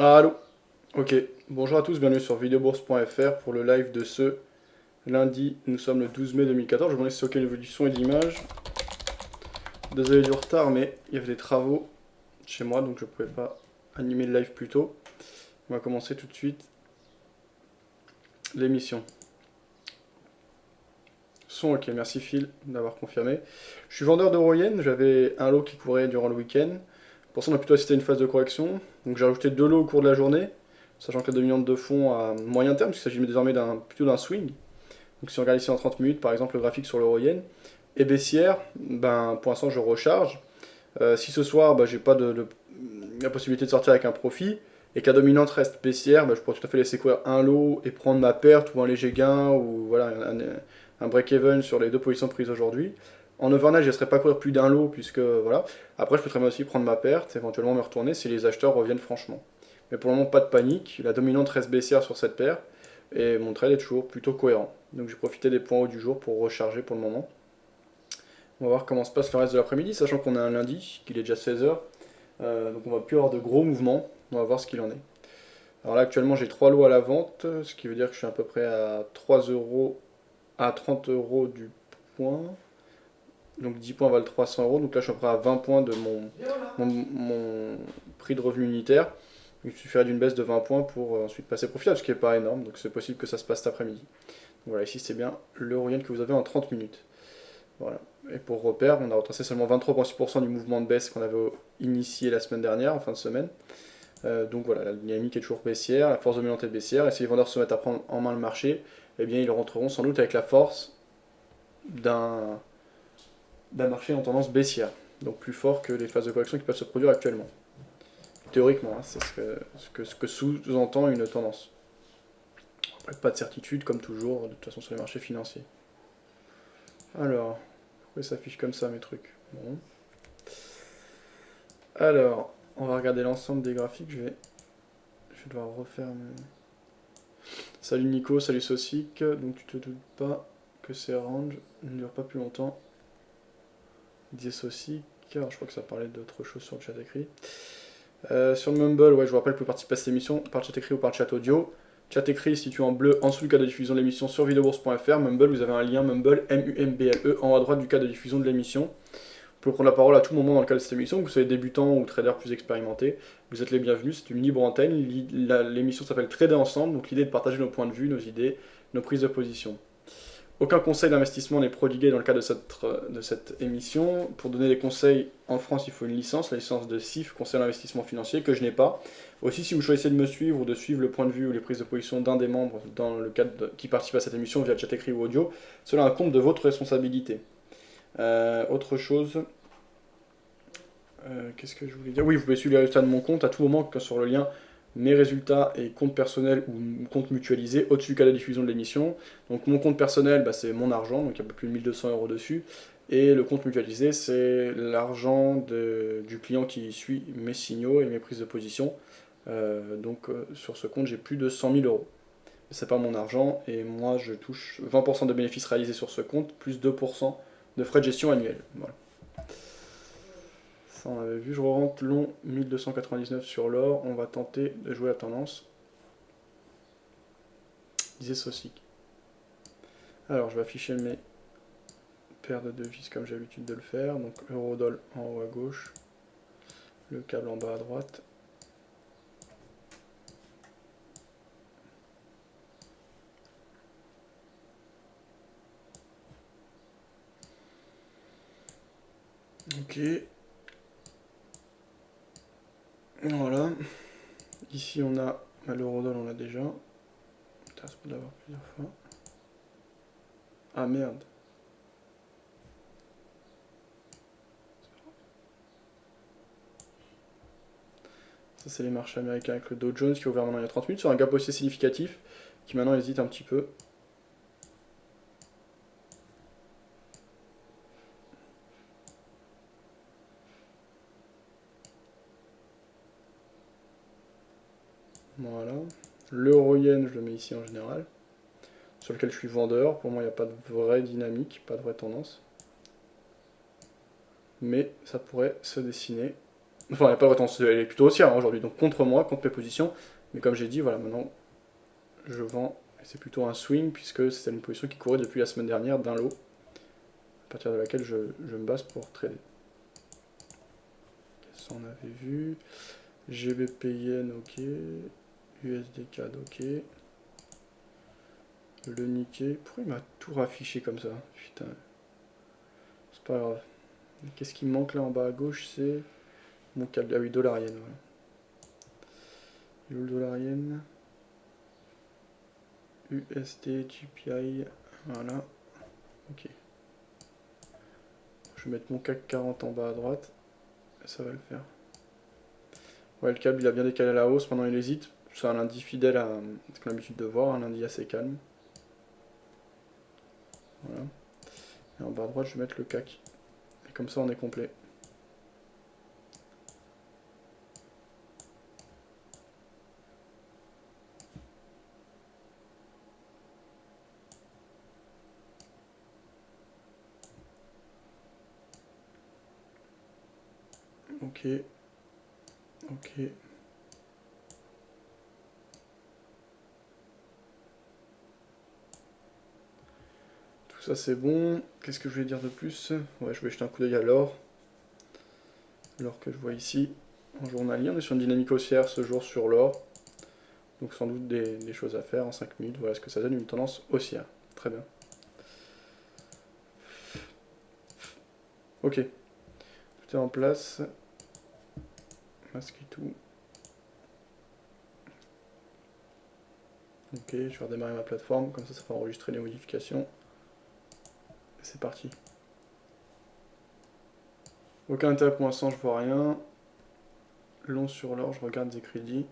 Allô. Ok, bonjour à tous, bienvenue sur videobourse.fr pour le live de ce lundi. Nous sommes le 12 mai 2014. Je me demande si c'est ok au niveau du son et de l'image. Désolé du retard, mais il y avait des travaux chez moi, donc je ne pouvais pas animer le live plus tôt. On va commencer tout de suite l'émission. Son ok, merci Phil d'avoir confirmé. Je suis vendeur d'Euroyen, j'avais un lot qui courait durant le week-end. Pour ça, on a plutôt assisté à une phase de correction. Donc j'ai rajouté deux lots au cours de la journée, sachant que la dominante de fond à moyen terme, puisqu'il s'agit désormais plutôt d'un swing. Donc si on regarde ici en 30 minutes, par exemple, le graphique sur l'euro-yen, et baissière, ben, pour l'instant je recharge. Si ce soir, ben, j'ai pas la possibilité de sortir avec un profit, et que la dominante reste baissière, ben, je pourrais tout à fait laisser courir un lot et prendre ma perte ou un léger gain, ou voilà, un break-even sur les deux positions prises aujourd'hui. En overnight, je ne laisserai pas courir plus d'un lot, puisque voilà. Après, je peux très bien aussi prendre ma perte, éventuellement me retourner si les acheteurs reviennent franchement. Mais pour le moment, pas de panique. La dominante reste baissière sur cette paire, et mon trade est toujours plutôt cohérent. Donc j'ai profité des points hauts du jour pour recharger pour le moment. On va voir comment se passe le reste de l'après-midi, sachant qu'on a un lundi, qu'il est déjà 16 h. Donc on va plus avoir de gros mouvements. On va voir ce qu'il en est. Alors là, actuellement, j'ai 3 lots à la vente, ce qui veut dire que je suis à peu près à 3 euros, à 30 euros du point. Donc 10 points valent 300 euros. Donc là, je suis à peu près à 20 points de mon prix de revenu unitaire. Il suffirait d'une baisse de 20 points pour ensuite passer profitable, ce qui n'est pas énorme. Donc c'est possible que ça se passe cet après-midi. Voilà, ici c'est bien l'euro-yen que vous avez en 30 minutes. Voilà. Et pour repère, on a retracé seulement 23,6% du mouvement de baisse qu'on avait initié la semaine dernière, en fin de semaine. Donc voilà, la dynamique est toujours baissière, la force dominante est baissière, et si les vendeurs se mettent à prendre en main le marché, eh bien ils rentreront sans doute avec la force d'un marché en tendance baissière. Donc plus fort que les phases de correction qui peuvent se produire actuellement. Théoriquement, hein, c'est ce que sous-entend une tendance. Après, pas de certitude, comme toujours, de toute façon sur les marchés financiers. Alors, pourquoi ça s'affiche comme ça mes trucs? Bon. Alors, on va regarder l'ensemble des graphiques. Je vais devoir refaire mes... Salut Nico, salut Saucic. Donc tu te doutes pas que ces ranges ne durent pas plus longtemps. Il disait Saucic. Alors je crois que ça parlait d'autre chose sur le chat écrit. Sur le Mumble, ouais, je vous rappelle que vous participez à cette émission par le chat écrit ou par le chat audio. Chat écrit situé en bleu en dessous du cadre de diffusion de l'émission sur videobourse.fr. Mumble, vous avez un lien Mumble, M-U-M-B-L-E, en haut à droite du cadre de diffusion de l'émission. Vous pouvez prendre la parole à tout moment dans le cadre de cette émission, que vous soyez débutant ou trader plus expérimenté. Vous êtes les bienvenus, c'est une libre antenne. L'émission s'appelle Trader Ensemble, donc l'idée est de partager nos points de vue, nos idées, nos prises de position. Aucun conseil d'investissement n'est prodigué dans le cadre de cette émission. Pour donner des conseils, en France, il faut une licence, la licence de CIF, Conseil d'investissement financier, que je n'ai pas. Aussi, si vous choisissez de me suivre ou de suivre le point de vue ou les prises de position d'un des membres dans le cadre qui participe à cette émission via chat écrit ou audio, cela incombe de votre responsabilité. Autre chose, qu'est-ce que je voulais dire? Oui, vous pouvez suivre les résultats de mon compte à tout moment sur le lien mes résultats et compte personnel ou compte mutualisé au-dessus du cas de diffusion de l'émission. Donc mon compte personnel, bah, c'est mon argent, donc il y a un peu plus de 1200 euros dessus. Et le compte mutualisé, c'est l'argent du client qui suit mes signaux et mes prises de position. Sur ce compte, j'ai plus de 100 000 euros. C'est pas mon argent et moi je touche 20% de bénéfices réalisés sur ce compte, plus 2% de frais de gestion annuels. Voilà. Ça, on avait vu, je rentre long 1299 sur l'or. On va tenter de jouer la tendance. Disait Saucic. Alors, je vais afficher mes paires de devises comme j'ai l'habitude de le faire. Donc, euro-doll en haut à gauche. Le câble en bas à droite. Ok. Voilà. Ici, on a l'euro-doll, on l'a déjà. Putain, ça peut l'avoir plusieurs fois. Ah merde. Ça, c'est les marchés américains avec le Dow Jones qui a ouvert maintenant il y a 30 minutes sur un gap haussier significatif qui maintenant hésite un petit peu. Voilà. L'euro-yen, je le mets ici en général, sur lequel je suis vendeur. Pour moi, il n'y a pas de vraie dynamique, pas de vraie tendance. Mais ça pourrait se dessiner. Enfin, elle n'est pas de retence, elle est plutôt haussière aujourd'hui, donc contre moi, contre mes positions. Mais comme j'ai dit, voilà, maintenant, je vends. Et c'est plutôt un swing, puisque c'est une position qui courait depuis la semaine dernière d'un lot, à partir de laquelle je me base pour trader. Ça, on avait vu. GBP-Yen, ok. USD-CAD, ok. Le Nikkei. Pourquoi il m'a tout raffiché comme ça? Putain. C'est pas grave. Qu'est-ce qui me manque là en bas à gauche? C'est mon câble. Ah oui, dollar-yen. Voilà. Le dollar-yen. USD, GPI. Voilà. Ok. Je vais mettre mon CAC 40 en bas à droite. Et ça va le faire. Ouais, le câble il a bien décalé à la hausse. Maintenant il hésite. C'est un lundi fidèle à ce qu'on a l'habitude de voir. Un lundi assez calme. Voilà. Et en bas à droite, je vais mettre le CAC. Et comme ça, on est complet. Ok. Ok. Tout ça, c'est bon. Qu'est-ce que je vais dire de plus? Ouais, je vais jeter un coup d'œil à l'or. L'or que je vois ici. En journalier, on est sur une dynamique haussière ce jour sur l'or. Donc sans doute des choses à faire en 5 minutes. Voilà ce que ça donne, une tendance haussière. Très bien. Ok. Tout est en place. Masquer tout. Ok, je vais redémarrer ma plateforme, comme ça ça va enregistrer les modifications. Et c'est parti. Aucun intérêt pour l'instant, je vois rien. Long sur l'or, je regarde des crédits.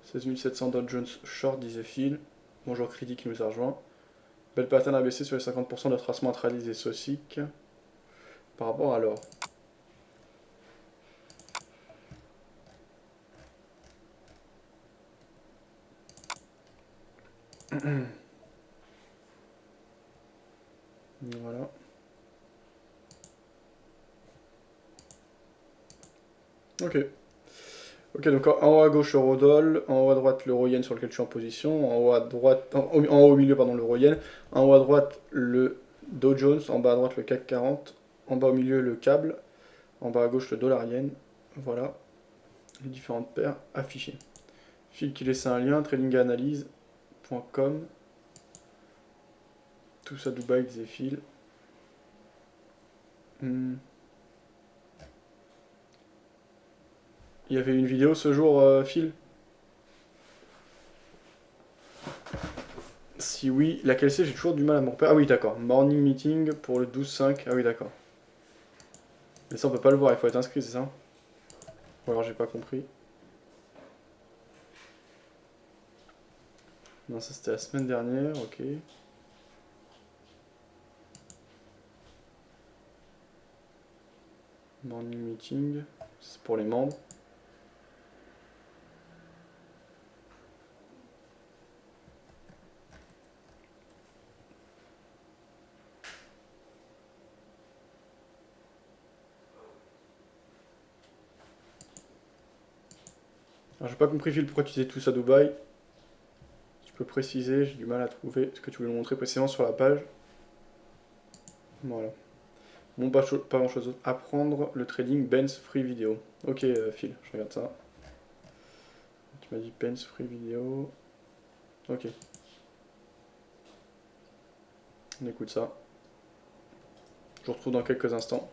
16 700 Dow Jones short, disait Phil. Bonjour Crédit qui nous a rejoint. Belle pattern abaissée sur les 50% de tracement intralisé SOSIC par rapport à l'or. Voilà. Ok. Ok, donc en haut à gauche Eurodoll, en haut à droite l'euro-yen sur lequel je suis en position, en haut à droite, en haut au milieu pardon l'euro-yen, en haut à droite le Dow Jones, en bas à droite le CAC 40, en bas au milieu le câble, en bas à gauche le dollar-yen. Voilà les différentes paires affichées. Phil qui laisse un lien, tradinganalyse.com. Tout ça Dubaï disait Phil. Il y avait une vidéo ce jour, Phil? Si oui, laquelle c'est? J'ai toujours du mal à me repérer. Ah oui, d'accord. Morning meeting pour le 12-5. Ah oui, d'accord. Mais ça, on peut pas le voir, il faut être inscrit, c'est ça? Ou alors j'ai pas compris. Non, ça c'était la semaine dernière, ok. Morning meeting, c'est pour les membres. Alors j'ai pas compris Phil pourquoi tu disais tout ça Dubaï. Tu peux préciser, j'ai du mal à trouver ce que tu voulais me montrer précisément sur la page. Voilà. Bon, pas grand chose d'autre. Apprendre le trading Ben's Free Video. Ok Phil, je regarde ça. Tu m'as dit Ben's Free Video. Ok. On écoute ça. Je vous retrouve dans quelques instants.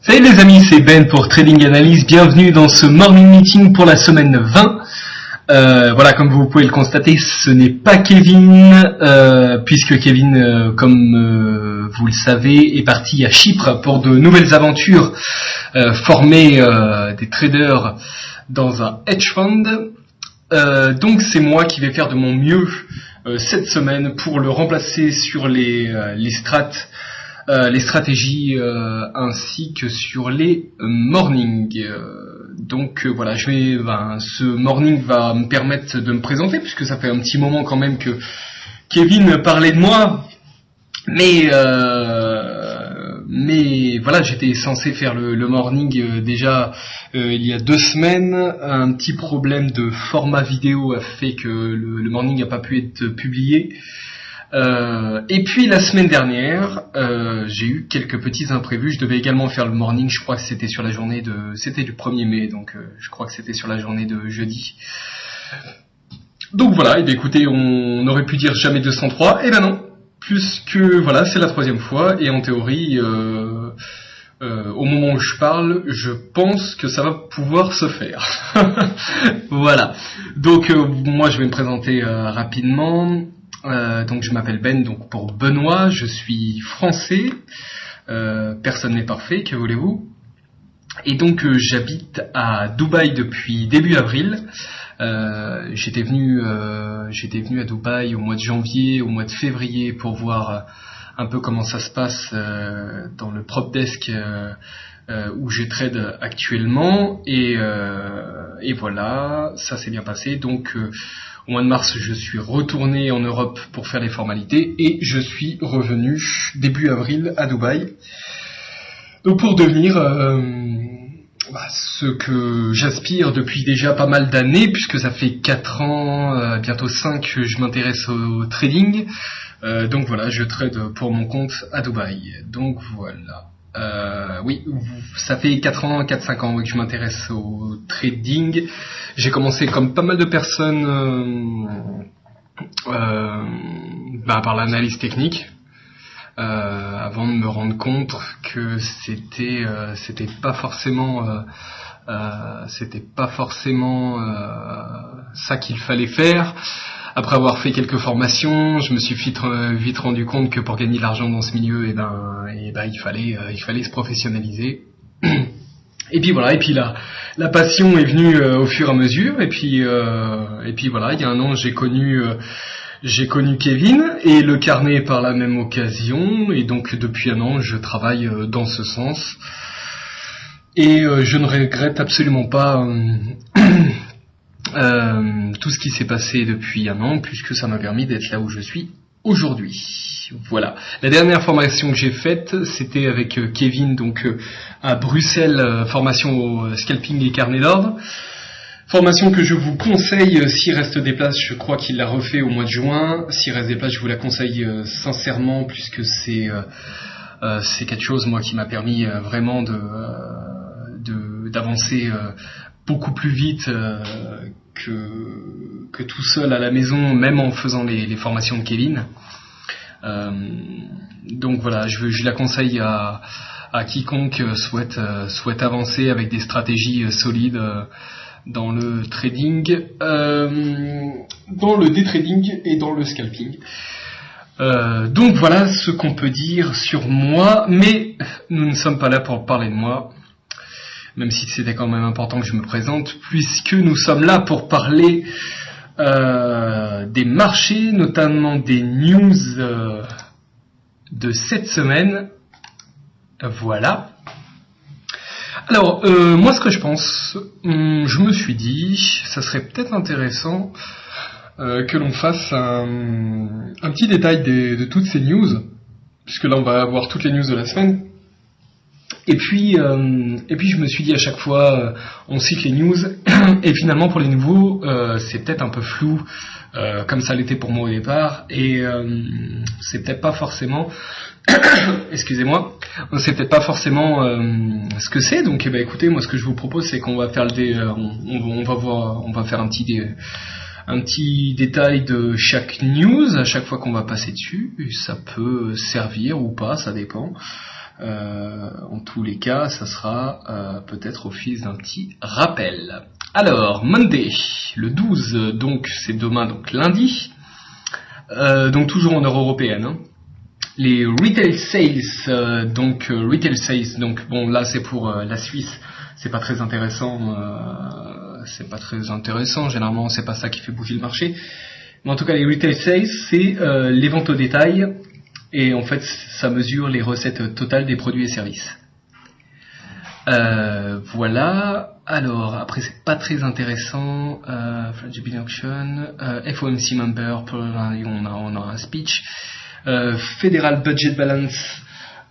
Salut les amis, c'est Ben pour Trading Analyse. Bienvenue dans ce morning meeting pour la semaine 20. Voilà, comme vous pouvez le constater, ce n'est pas Kevin, puisque Kevin, comme vous le savez, est parti à Chypre pour de nouvelles aventures, former des traders dans un hedge fund. Donc c'est moi qui vais faire de mon mieux cette semaine pour le remplacer sur les stratégies ainsi que sur les mornings. Donc voilà, ce morning va me permettre de me présenter puisque ça fait un petit moment quand même que Kevin parlait de moi, mais mais voilà, j'étais censé faire le morning déjà il y a 2 semaines. Un petit problème de format vidéo a fait que le morning n'a pas pu être publié. Et puis la semaine dernière, j'ai eu quelques petits imprévus. Je devais également faire le morning, je crois que c'était sur la journée c'était du 1er mai, donc je crois que c'était sur la journée de jeudi. Donc voilà, et bien écoutez, on aurait pu dire jamais 203, et ben non, puisque voilà, c'est la 3e fois, et en théorie, au moment où je parle, je pense que ça va pouvoir se faire. Voilà, donc moi je vais me présenter rapidement. Donc je m'appelle Ben, donc pour Benoît, je suis français, personne n'est parfait, que voulez-vous. Et donc j'habite à Dubaï depuis début avril. J'étais venu à Dubaï au mois de janvier, au mois de février pour voir un peu comment ça se passe dans le prop desk où je trade actuellement, et voilà, ça s'est bien passé. Donc au mois de mars, je suis retourné en Europe pour faire les formalités et je suis revenu début avril à Dubaï. Donc pour devenir ce que j'aspire depuis déjà pas mal d'années, puisque ça fait 4 ans, bientôt 5, que je m'intéresse au trading. Donc voilà, je trade pour mon compte à Dubaï. Donc voilà. Oui, ça fait 4-5 ans que je m'intéresse au trading. J'ai commencé comme pas mal de personnes par l'analyse technique, avant de me rendre compte que c'était pas forcément ça qu'il fallait faire. Après avoir fait quelques formations, je me suis vite rendu compte que pour gagner de l'argent dans ce milieu, il fallait se professionnaliser. Et puis voilà, et puis la passion est venue au fur et à mesure, et puis voilà, il y a un an j'ai connu Kevin et le carnet par la même occasion, et donc depuis un an je travaille dans ce sens, et je ne regrette absolument pas tout ce qui s'est passé depuis un an, puisque ça m'a permis d'être là où je suis aujourd'hui. Voilà. La dernière formation que j'ai faite, c'était avec Kevin, donc à Bruxelles, formation au scalping et carnet d'ordre. Formation que je vous conseille s'il reste des places. Je crois qu'il l'a refait au mois de juin. S'il reste des places, je vous la conseille sincèrement, puisque c'est quelque chose, moi, qui m'a permis vraiment d'avancer beaucoup plus vite que tout seul à la maison, même en faisant les formations de Kevin. Donc voilà, je la conseille à quiconque souhaite avancer avec des stratégies solides dans le trading, dans le day trading et dans le scalping. Donc voilà ce qu'on peut dire sur moi, mais nous ne sommes pas là pour parler de moi, même si c'était quand même important que je me présente, puisque nous sommes là pour parler des marchés, notamment des news de cette semaine. Voilà. Alors, moi ce que je pense, je me suis dit, ça serait peut-être intéressant que l'on fasse un petit détail de toutes ces news, puisque là on va avoir toutes les news de la semaine. Et puis je me suis dit à chaque fois, on cite les news, et finalement pour les nouveaux, c'est peut-être un peu flou, comme ça l'était pour moi au départ, et c'est peut-être pas forcément, excusez-moi, c'est peut-être pas forcément ce que c'est. Donc écoutez, moi ce que je vous propose, c'est qu'on va faire on va faire un petit détail de chaque news à chaque fois qu'on va passer dessus. Et ça peut servir ou pas, ça dépend. En tous les cas, ça sera peut-être au fil d'un petit rappel. Alors, Monday, le 12, donc c'est demain, donc lundi, donc toujours en heure européenne, hein. Les retail sales, donc bon là c'est pour la Suisse, c'est pas très intéressant, généralement c'est pas ça qui fait bouger le marché, mais en tout cas les retail sales c'est les ventes au détail. Et en fait, ça mesure les recettes totales des produits et services. Voilà. Alors, après, c'est pas très intéressant. Flexible Auction, FOMC Member, on a un speech. Federal Budget Balance,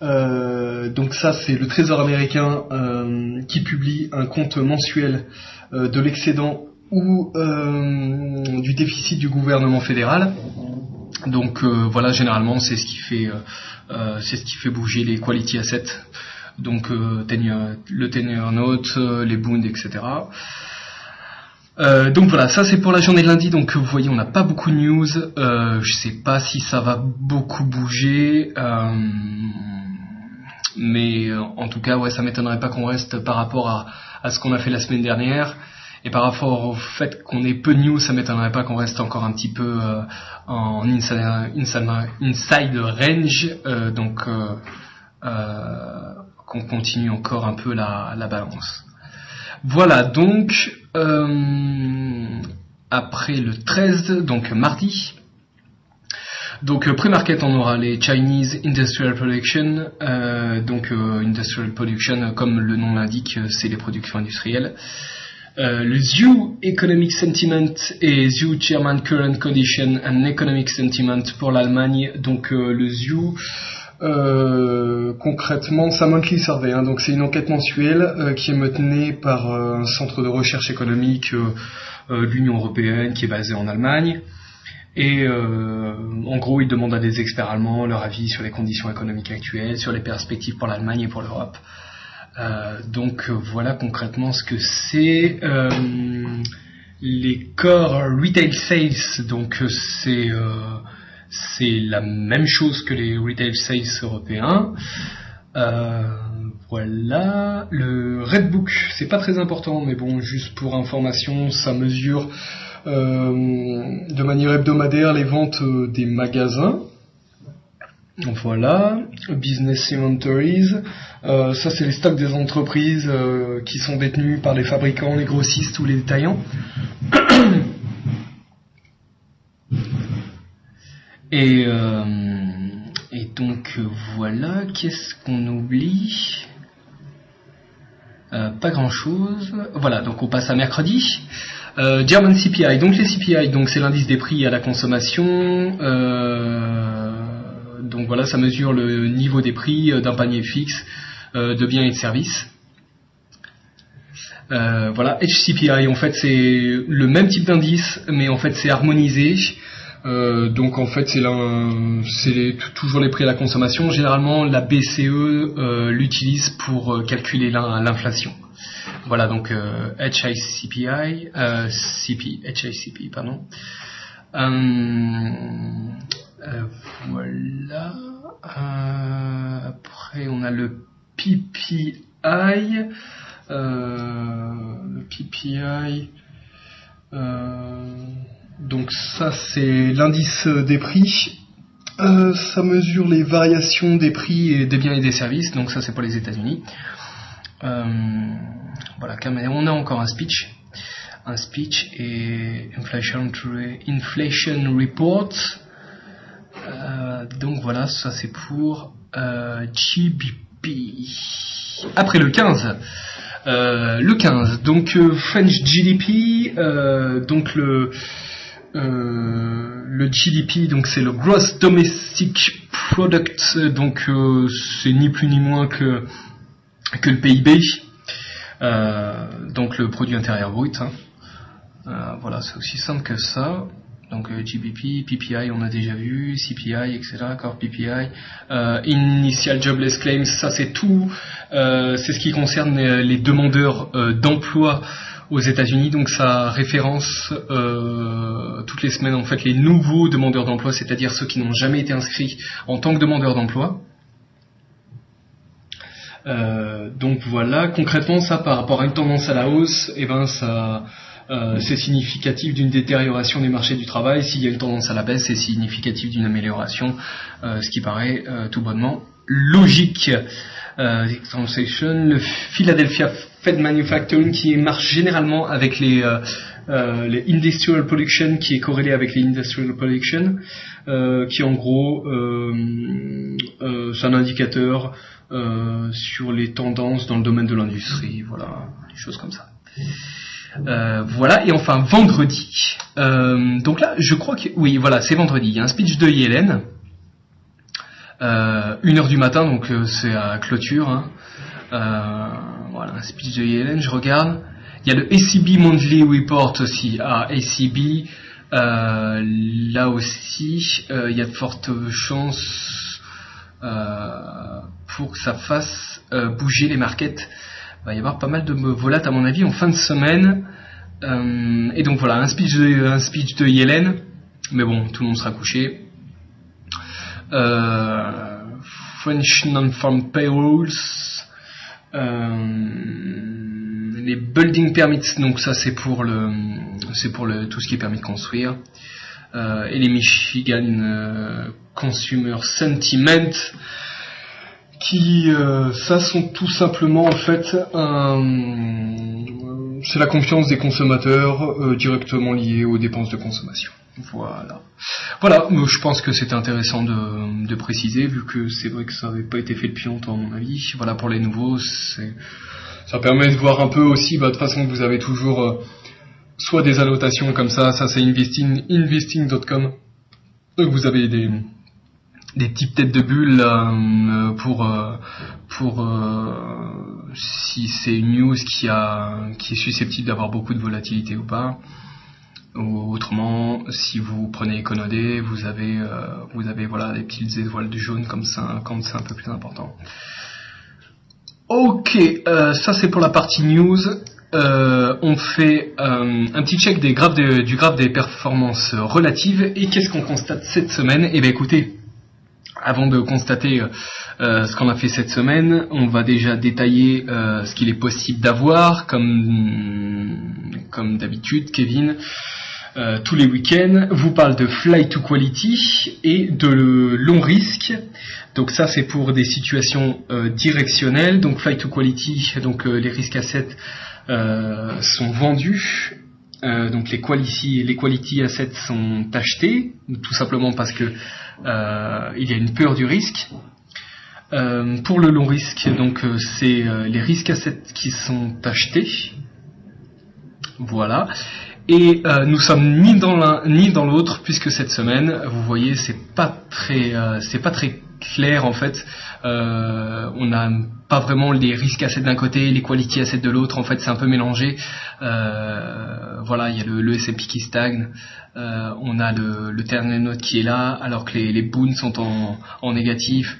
Donc ça, c'est le Trésor américain qui publie un compte mensuel de l'excédent ou du déficit du gouvernement fédéral. Donc voilà, généralement, c'est ce qui fait bouger les quality assets. Donc le 10-year note, les bonds, etc. Donc voilà, ça c'est pour la journée de lundi. Donc vous voyez, on n'a pas beaucoup de news. Je sais pas si ça va beaucoup bouger, mais en tout cas, ouais, ça m'étonnerait pas qu'on reste par rapport à ce qu'on a fait la semaine dernière. Et par rapport au fait qu'on ait peu de news, ça m'étonnerait pas qu'on reste encore un petit peu en inside range. Donc qu'on continue encore un peu la balance. Voilà, donc après le 13, donc mardi. Donc pré-market, on aura les Chinese Industrial Production. Industrial Production, comme le nom l'indique, c'est les productions industrielles. Le ZEW Economic Sentiment et ZEW German Current Condition and Economic Sentiment pour l'Allemagne. Donc le ZEW, concrètement, c'est un monthly survey, hein, donc c'est une enquête mensuelle qui est menée par un centre de recherche économique de l'Union européenne qui est basé en Allemagne. Et en gros, ils demandent à des experts allemands leur avis sur les conditions économiques actuelles, sur les perspectives pour l'Allemagne et pour l'Europe. Donc voilà concrètement ce que c'est. Les core retail sales, donc c'est la même chose que les retail sales européens. Voilà. Le Redbook, c'est pas très important, mais bon, juste pour information, ça mesure de manière hebdomadaire les ventes des magasins. Voilà. Business inventories, ça c'est les stocks des entreprises qui sont détenus par les fabricants, les grossistes ou les détaillants. Et donc voilà, qu'est-ce qu'on oublie? Pas grand chose. Voilà, donc on passe à mercredi. German CPI, donc les CPI, donc c'est l'indice des prix à la consommation. Donc voilà, ça mesure le niveau des prix d'un panier fixe de biens et de services. Voilà, HCPI, en fait c'est le même type d'indice, mais en fait c'est harmonisé. Donc en fait c'est toujours les prix à la consommation. Généralement la BCE l'utilise pour calculer l'inflation. Voilà, donc HICPI, pardon. Voilà. Après on a le PPI. Donc ça c'est l'indice des prix. Ça mesure les variations des prix et des biens et des services. Donc ça c'est pour les États-Unis. Voilà, on a encore un speech et inflation report. Donc voilà, ça c'est pour GBP. Après le 15, donc French GDP, donc le GDP, donc c'est le Gross Domestic Product, donc c'est ni plus ni moins que le PIB, donc le produit intérieur brut. Voilà, c'est aussi simple que ça. Donc GBP, PPI, on a déjà vu, CPI, etc. Core PPI, Initial Jobless Claims, ça c'est tout. C'est ce qui concerne les demandeurs d'emploi aux États-Unis. Donc ça référence toutes les semaines en fait les nouveaux demandeurs d'emploi, c'est-à-dire ceux qui n'ont jamais été inscrits en tant que demandeurs d'emploi. Donc voilà, concrètement ça par rapport à une tendance à la hausse, et ça c'est significatif d'une détérioration des marchés du travail. S'il y a une tendance à la baisse, c'est significatif d'une amélioration, ce qui paraît tout bonnement logique. Le Philadelphia Fed Manufacturing qui marche généralement avec les Industrial Production, qui est corrélé avec les Industrial Production, qui en gros c'est un indicateur sur les tendances dans le domaine de l'industrie, voilà, des choses comme ça. Voilà, et enfin vendredi. Donc là, je crois que oui, voilà, c'est vendredi. Il y a un speech de Yellen. 1h du matin, donc c'est à clôture. Hein. Voilà, un speech de Yellen, je regarde. Il y a le ACB Monthly Report aussi à ACB. Là aussi, il y a de fortes chances pour que ça fasse bouger les markets. Il va y avoir pas mal de volatilité à mon avis en fin de semaine. Et donc voilà, un speech de Yellen. Mais bon, tout le monde sera couché. French non-farm payrolls. Les building permits, donc ça c'est pour tout ce qui est permis de construire, et les Michigan Consumer Sentiment, qui ça sont tout simplement en fait c'est la confiance des consommateurs directement liée aux dépenses de consommation. Voilà, je pense que c'était intéressant de préciser, vu que c'est vrai que ça n'avait pas été fait depuis longtemps à mon avis. Voilà, pour les nouveaux, ça permet de voir un peu aussi, de toute façon, vous avez toujours soit des annotations comme ça c'est investing.com, donc vous avez des petites têtes de bulles pour si c'est une news qui est susceptible d'avoir beaucoup de volatilité ou pas. Ou autrement, si vous prenez Econodé, vous avez voilà des petites étoiles du jaune comme ça quand c'est un peu plus important. Ok, ça c'est pour la partie news. On fait un petit check du graphe des performances relatives. Et qu'est-ce qu'on constate cette semaine? Eh bien écoutez, avant de constater ce qu'on a fait cette semaine, on va déjà détailler ce qu'il est possible d'avoir, comme d'habitude, Kevin. Tous les week-ends, vous parle de fly to quality et de long risque. Donc ça c'est pour des situations directionnelles. Donc fly to quality, donc les risques assets sont vendus. Donc les quality assets sont achetés, tout simplement parce que il y a une peur du risque. Pour le long risque, donc c'est les risques assets qui sont achetés. Voilà. Et nous sommes ni dans l'un ni dans l'autre, puisque cette semaine, vous voyez, c'est pas très clair en fait. On n'a pas vraiment les risques assets d'un côté, les quality assets de l'autre. En fait, c'est un peu mélangé. Voilà, il y a le S&P qui stagne. On a le terminal note qui est là, alors que les boons sont en négatif.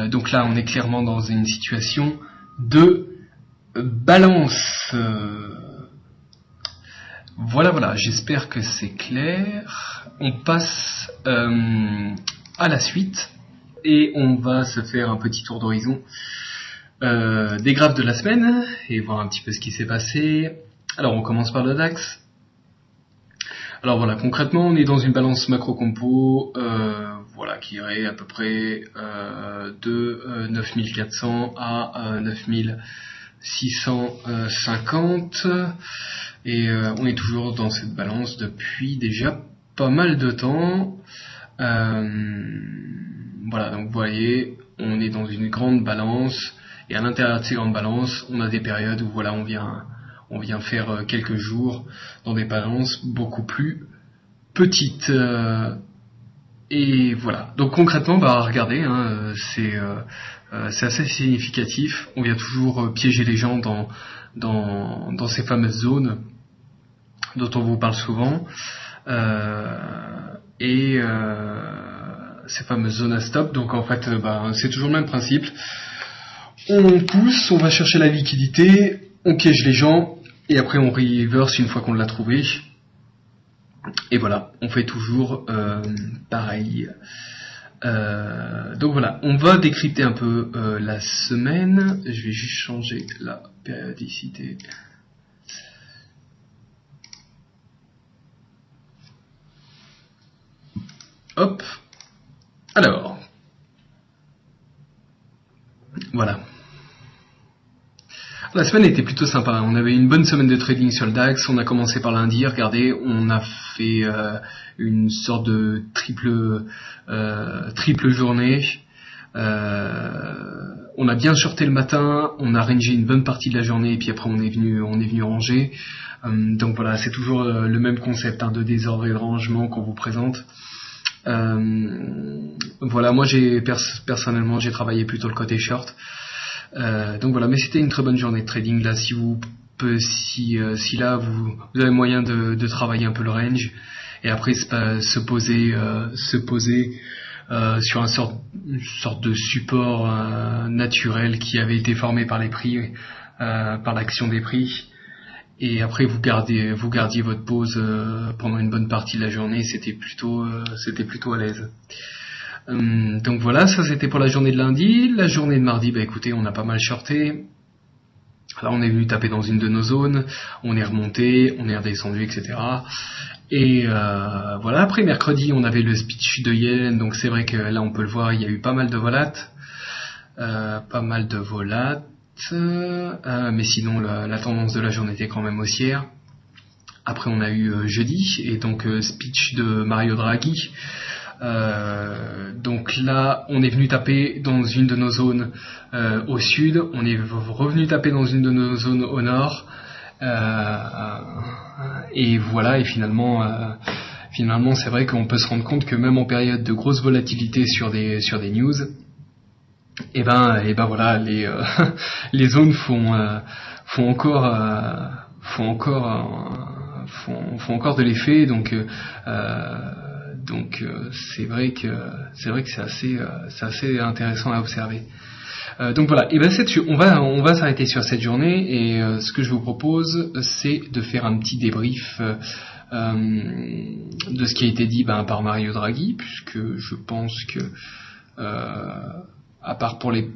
Donc là, on est clairement dans une situation de balance. Voilà, j'espère que c'est clair. On passe à la suite et on va se faire un petit tour d'horizon des graphes de la semaine et voir un petit peu ce qui s'est passé. Alors on commence par le DAX. Alors voilà, concrètement on est dans une balance macro-compo voilà, qui irait à peu près de 9400 à 9650. Et on est toujours dans cette balance depuis déjà pas mal de temps. Voilà, donc vous voyez, on est dans une grande balance. Et à l'intérieur de ces grandes balances, on a des périodes où voilà, on vient faire quelques jours dans des balances beaucoup plus petites. Et voilà. Donc concrètement, regardez, hein, c'est assez significatif. On vient toujours piéger les gens dans ces fameuses zones dont on vous parle souvent, et ces fameuses zones à stop. Donc en fait, c'est toujours le même principe. On pousse, on va chercher la liquidité, on piège les gens, et après on reverse une fois qu'on l'a trouvé. Et voilà, on fait toujours pareil. Donc voilà, on va décrypter un peu la semaine. Je vais juste changer la périodicité. Hop. Alors. Voilà. La semaine était plutôt sympa. On avait une bonne semaine de trading sur le DAX. On a commencé par lundi. Regardez, on a fait une sorte de triple journée. On a bien shorté le matin. On a rangé une bonne partie de la journée. Et puis après, on est venu ranger. Donc voilà, c'est toujours le même concept de désordre et de rangement qu'on vous présente. Voilà, moi personnellement j'ai travaillé plutôt le côté short. Donc voilà, mais c'était une très bonne journée de trading là. Si là vous avez moyen de travailler un peu le range et après se poser sur une sorte de support naturel qui avait été formé par les prix, par l'action des prix, et après vous gardiez votre pause pendant une bonne partie de la journée. C'était plutôt à l'aise. Donc voilà, ça c'était pour la journée de lundi. La journée de mardi, bah écoutez, on a pas mal shorté. Là on est venu taper dans une de nos zones, on est remonté, on est redescendu, etc. Et voilà, après mercredi on avait le speech de Yellen, donc c'est vrai que là on peut le voir, il y a eu pas mal de volates. Mais sinon la tendance de la journée était quand même haussière. Après on a eu jeudi, et donc speech de Mario Draghi. Donc là on est venu taper dans une de nos zones au sud, on est revenu taper dans une de nos zones au nord, et voilà, et finalement c'est vrai qu'on peut se rendre compte que même en période de grosse volatilité sur des news, et ben voilà, les zones font encore de l'effet, donc c'est vrai que c'est assez intéressant à observer. Donc voilà, et ben on va s'arrêter sur cette journée, et ce que je vous propose, c'est de faire un petit débrief de ce qui a été dit par Mario Draghi, puisque je pense que à part pour les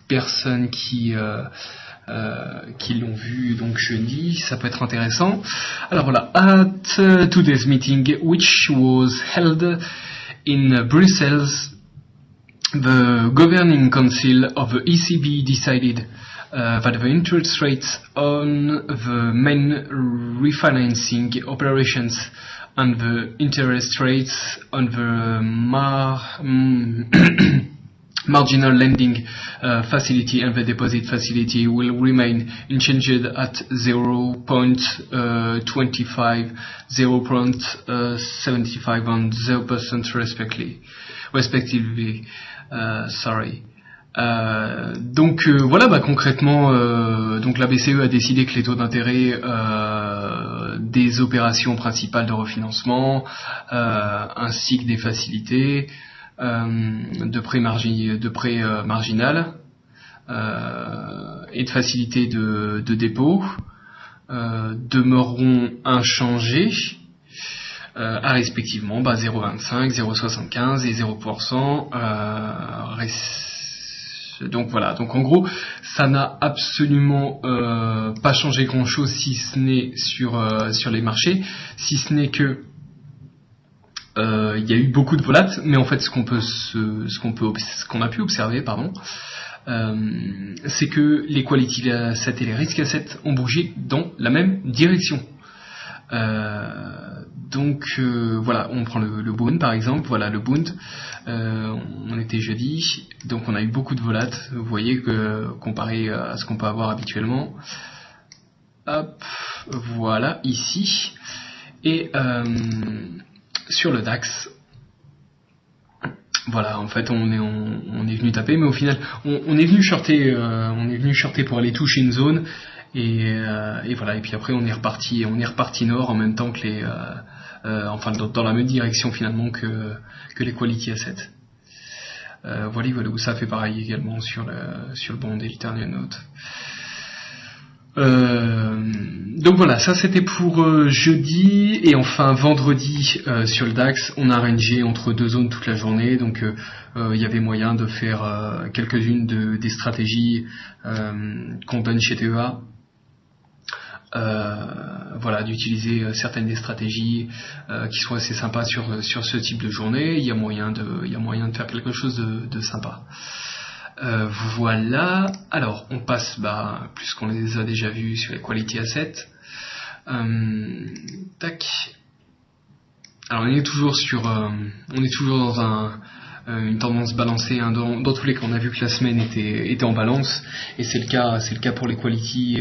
personnes qui l'ont vu donc jeudi, ça peut être intéressant. Alors voilà, at today's meeting, which was held in Brussels, the Governing Council of the ECB decided that the interest rates on the main refinancing operations and the interest rates on the marginal lending facility and the deposit facility will remain unchanged at 0.25, 0.75 and 0% respectively. Donc voilà, concrètement, donc la BCE a décidé que les taux d'intérêt des opérations principales de refinancement ainsi que des facilités de prêt marginal et de facilités de dépôt demeureront inchangés à respectivement 0,25, 0,75 et 0%. Donc voilà, donc en gros ça n'a absolument pas changé grand chose, si ce n'est sur les marchés, si ce n'est que il y a eu beaucoup de volates, mais en fait ce qu'on a pu observer, c'est que les quality assets et les risk assets ont bougé dans la même direction. Donc voilà, on prend le Bund par exemple. Voilà le Bund, on était jeudi, donc on a eu beaucoup de volates, vous voyez, que comparé à ce qu'on peut avoir habituellement. Hop, voilà ici. Et sur le DAX, voilà, en fait on est venu taper, mais au final on est venu shorter pour aller toucher une zone, et voilà, et puis après on est reparti nord en même temps que dans la même direction finalement que les quality assets. Voilà où ça fait pareil également sur le bond et l'Eternian Note. Donc voilà, ça c'était pour jeudi, et enfin vendredi sur le DAX, on a rangé entre deux zones toute la journée, donc il y avait moyen de faire quelques-unes des stratégies qu'on donne chez TEA. Voilà, d'utiliser certaines des stratégies qui sont assez sympas sur ce type de journée. Il y a moyen de faire quelque chose de sympa. Voilà, alors on passe puisqu'on les a déjà vus sur les quality assets. Tac. Alors on est toujours dans une tendance balancée, hein. Dans tous les cas, on a vu que la semaine était en balance, et c'est le cas pour les quality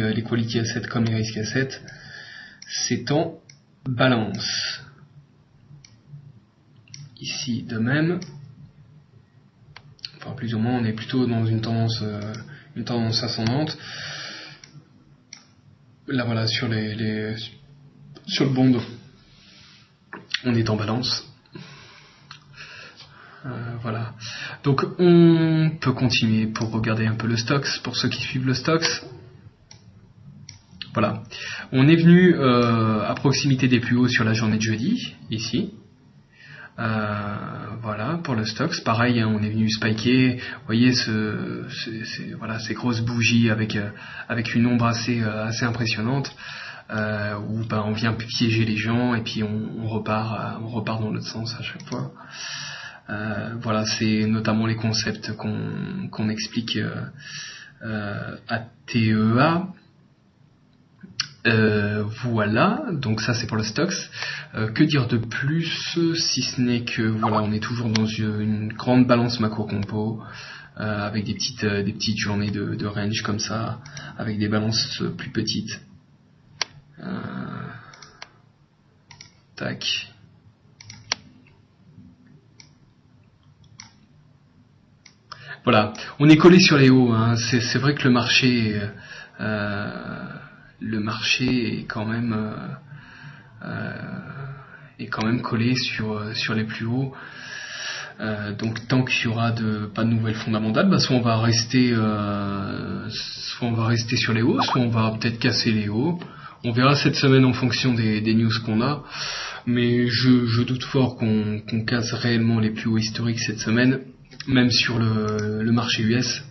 assets comme les risk assets. C'est en balance. ici de même. Enfin, plus ou moins, on est plutôt dans une tendance ascendante. Là, voilà, sur sur le bond, on est en balance. Voilà. Donc, on peut continuer pour regarder un peu le Stoxx, pour ceux qui suivent le Stoxx. Voilà. On est venu à proximité des plus hauts sur la journée de jeudi, ici. Voilà, pour le Stoxx, pareil, hein, on est venu spiker. Vous voyez voilà, ces grosses bougies avec une ombre assez impressionnante, où on vient piéger les gens et puis on repart dans l'autre sens à chaque fois. Voilà, c'est notamment les concepts qu'on explique à TEA. Voilà, donc ça c'est pour le Stoxx. Que dire de plus, si ce n'est que voilà, on est toujours dans une grande balance macro-compo, avec des petites journées de range comme ça, avec des balances plus petites. Tac. Voilà, on est collé sur les hauts, hein. C'est vrai que le marché est quand même collé sur les plus hauts. Donc tant qu'il y aura pas de nouvelles fondamentales, soit on va rester sur les hauts, soit on va peut-être casser les hauts. On verra cette semaine en fonction des news qu'on a. Mais je doute fort qu'on casse réellement les plus hauts historiques cette semaine. Même sur le marché US,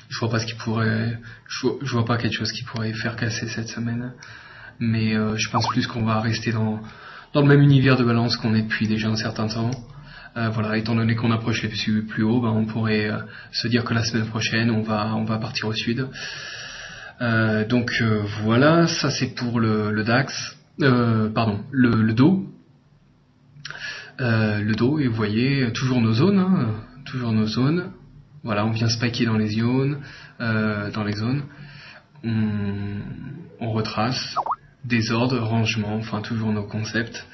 je vois pas je vois pas quelque chose qui pourrait faire casser cette semaine. Mais je pense plus qu'on va rester dans le même univers de balance qu'on est depuis déjà un certain temps. Voilà, étant donné qu'on approche les plus hauts, on pourrait se dire que la semaine prochaine on va partir au sud. Donc voilà, ça c'est pour le DAX, le DO. Le dos, et vous voyez toujours nos zones, hein, Voilà, on vient spiker dans les zones, on retrace, désordre, rangement, enfin toujours nos concepts.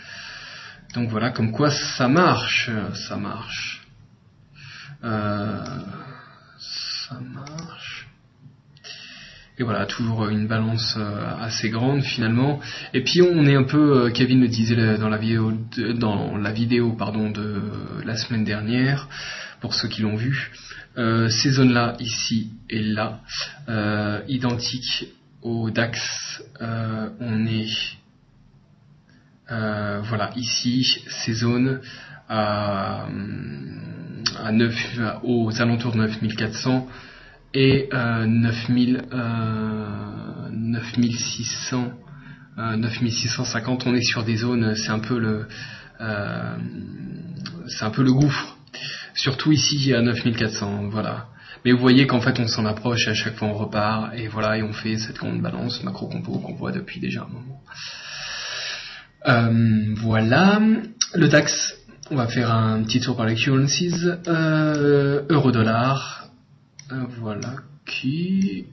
Donc voilà, comme quoi ça marche. Et voilà, toujours une balance assez grande finalement. Et puis on est un peu, Kevin le disait dans la vidéo de la semaine dernière, pour ceux qui l'ont vu, ces zones-là, ici et là, identiques au DAX, on est voilà, ici, ces zones aux alentours de 9400 et 9650, on est sur des zones, c'est un peu le gouffre, surtout ici à 9400, voilà. Mais vous voyez qu'en fait on s'en approche et à chaque fois on repart, et voilà, et on fait cette grande balance macro-compo qu'on voit depuis déjà un moment. Voilà, le DAX, on va faire un petit tour par les currencies, euro-dollar. Voilà, qui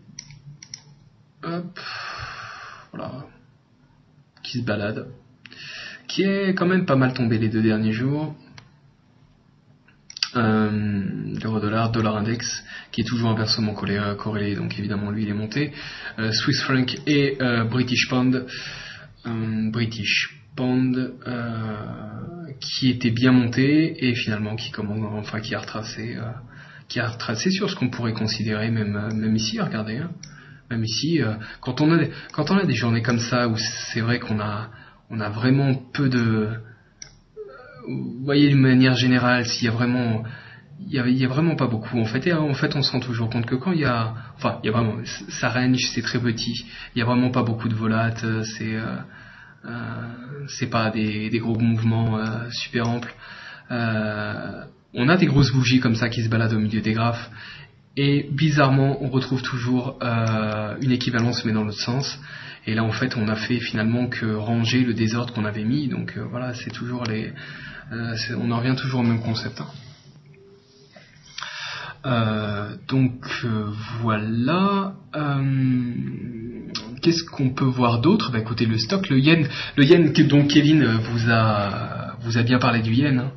se balade, qui est quand même pas mal tombé les 2 derniers jours. L'euro-dollar, dollar index, qui est toujours inversement corrélé, donc évidemment lui il est monté. Swiss franc et British pound. Qui était bien monté et finalement qui a retracé sur ce qu'on pourrait considérer même ici, regardez, hein. Même ici, quand on a des journées comme ça où c'est vrai qu'on a vraiment peu de, vous voyez, de manière générale, il y a vraiment pas beaucoup en fait, et en fait on se rend toujours compte que quand il y a vraiment, ça range, c'est très petit, il y a vraiment pas beaucoup de volates, c'est pas des gros mouvements super amples. On a des grosses bougies comme ça qui se baladent au milieu des graphes, et bizarrement on retrouve toujours une équivalence mais dans l'autre sens, et là en fait on a fait finalement que ranger le désordre qu'on avait mis, donc voilà, c'est toujours on en revient toujours au même concept, hein. Voilà. Qu'est-ce qu'on peut voir d'autre ? Écoutez, le stock, le yen que donc Kevin vous a vous a bien parlé du yen, hein.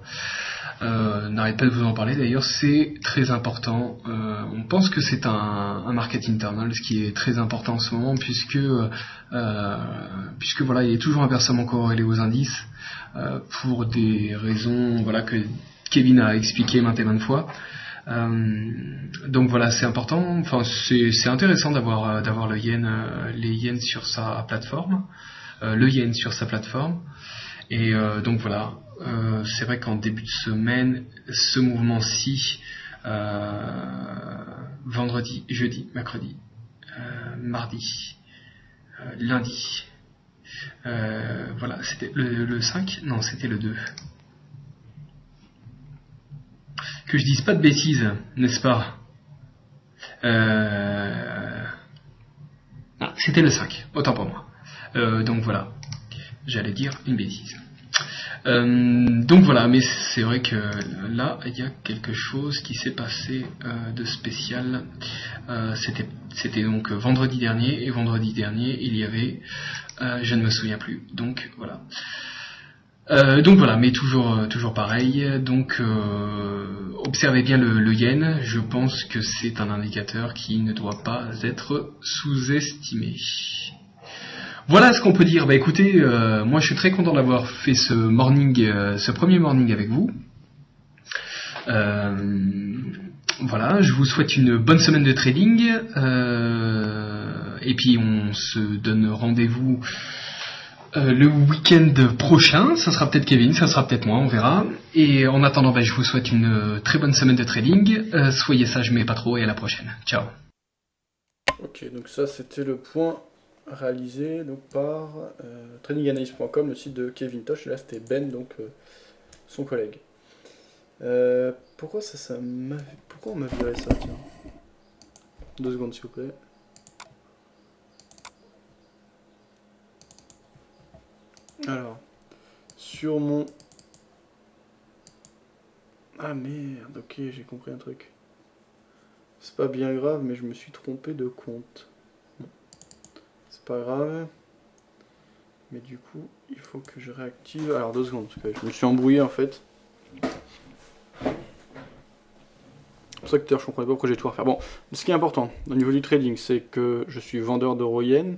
N'arrête pas de vous en parler d'ailleurs, c'est très important. On pense que c'est un market internal, ce qui est très important en ce moment, puisque voilà, il est toujours inversement corrélé aux indices, pour des raisons voilà que Kevin a expliqué maintes et maintes fois. Donc voilà, c'est important. Enfin, c'est intéressant d'avoir le yen, les yens sur sa plateforme, le yen sur sa plateforme. Et donc voilà, c'est vrai qu'en début de semaine, ce mouvement-ci, vendredi, jeudi, mercredi, mardi, lundi, voilà, c'était le 5 ? Non, c'était le 2. Que je dise pas de bêtises, n'est-ce pas ? Ah, c'était le 5, autant pour moi. Donc voilà, j'allais dire une bêtise. Donc voilà, mais c'est vrai que là, il y a quelque chose qui s'est passé de spécial. C'était donc vendredi dernier, et vendredi dernier, il y avait... je ne me souviens plus, donc voilà. Mais toujours pareil. Donc, observez bien le yen. Je pense que c'est un indicateur qui ne doit pas être sous-estimé. Voilà ce qu'on peut dire. Bah écoutez, moi je suis très content d'avoir fait ce premier morning avec vous. Voilà, je vous souhaite une bonne semaine de trading. Et puis on se donne rendez-vous le week-end prochain. Ça sera peut-être Kevin, ça sera peut-être moi, on verra. Et en attendant, je vous souhaite une très bonne semaine de trading. Soyez sages mais pas trop, et à la prochaine. Ciao. Ok, donc ça c'était le point réalisé donc par tradinganalyst.com, le site de Kevin Tosh. Et là c'était Ben, donc son collègue. Pourquoi on m'a viré ça, tiens. 2 secondes s'il vous plaît. Alors, sur mon... Ah merde, ok, j'ai compris un truc. C'est pas bien grave, mais je me suis trompé de compte. Bon. C'est pas grave. Mais du coup, il faut que je réactive... Alors, 2 secondes, parce que je me suis embrouillé en fait. C'est pour ça que je comprenais pas pourquoi j'ai tout à refaire. Bon, ce qui est important au niveau du trading, c'est que je suis vendeur d'euro yen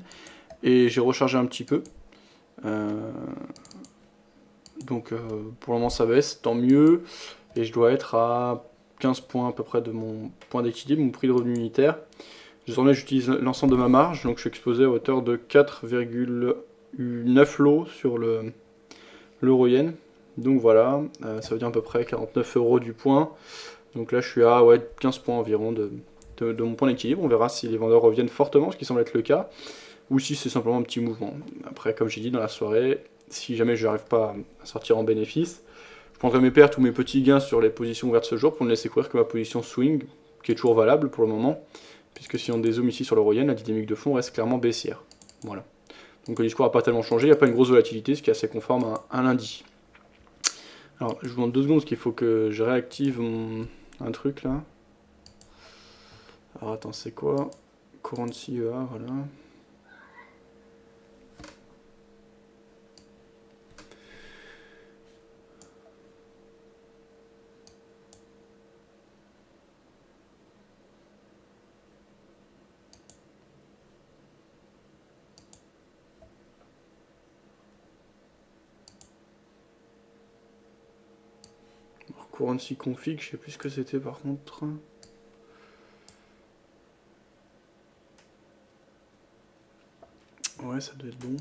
et j'ai rechargé un petit peu. Donc pour le moment ça baisse, tant mieux. Et je dois être à 15 points à peu près de mon point d'équilibre, mon prix de revenu unitaire. Désormais j'utilise l'ensemble de ma marge, donc je suis exposé à hauteur de 4,9 lots sur l'euro yen. Donc voilà, ça veut dire à peu près 49 € du point. Donc là je suis à 15 points environ de mon point d'équilibre. On verra si les vendeurs reviennent fortement, ce qui semble être le cas, ou si c'est simplement un petit mouvement. Après, comme j'ai dit dans la soirée, si jamais je n'arrive pas à sortir en bénéfice, je prendrai mes pertes ou mes petits gains sur les positions ouvertes ce jour pour ne laisser courir que ma position swing, qui est toujours valable pour le moment, puisque si on dézoome ici sur l'euro yen, la dynamique de fond reste clairement baissière. Voilà. Donc le discours n'a pas tellement changé, il n'y a pas une grosse volatilité, ce qui est assez conforme à un lundi. Alors, je vous demande 2 secondes, parce qu'il faut que je réactive un truc là. Alors attends, c'est quoi? Currency EA, voilà. Currency config, je sais plus ce que c'était par contre. Ouais, ça doit être bon.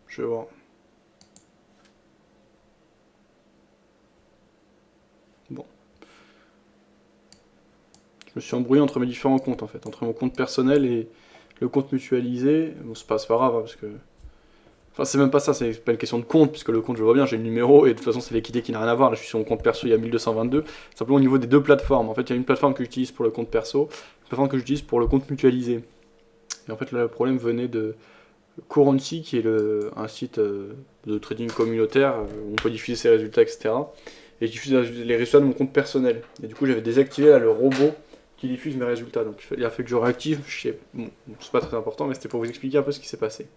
Je vais voir. Bon. Je me suis embrouillé entre mes différents comptes en fait, entre mon compte personnel et le compte mutualisé. Bon, c'est pas grave, hein, parce que... Enfin, c'est même pas ça, c'est pas une question de compte, puisque le compte, je le vois bien, j'ai le numéro, et de toute façon, c'est l'équité qui n'a rien à voir. Là, je suis sur mon compte perso, il y a 1222. Simplement au niveau des 2 plateformes. En fait, il y a une plateforme que j'utilise pour le compte perso, une plateforme que j'utilise pour le compte mutualisé. Et en fait, là, le problème venait de Currency, qui est un site de trading communautaire, où on peut diffuser ses résultats, etc. Et je diffuse les résultats de mon compte personnel. Et du coup, j'avais désactivé là, le robot qui diffuse mes résultats. Donc, il a fait que je réactive. Bon, c'est pas très important, mais c'était pour vous expliquer un peu ce qui s'est passé.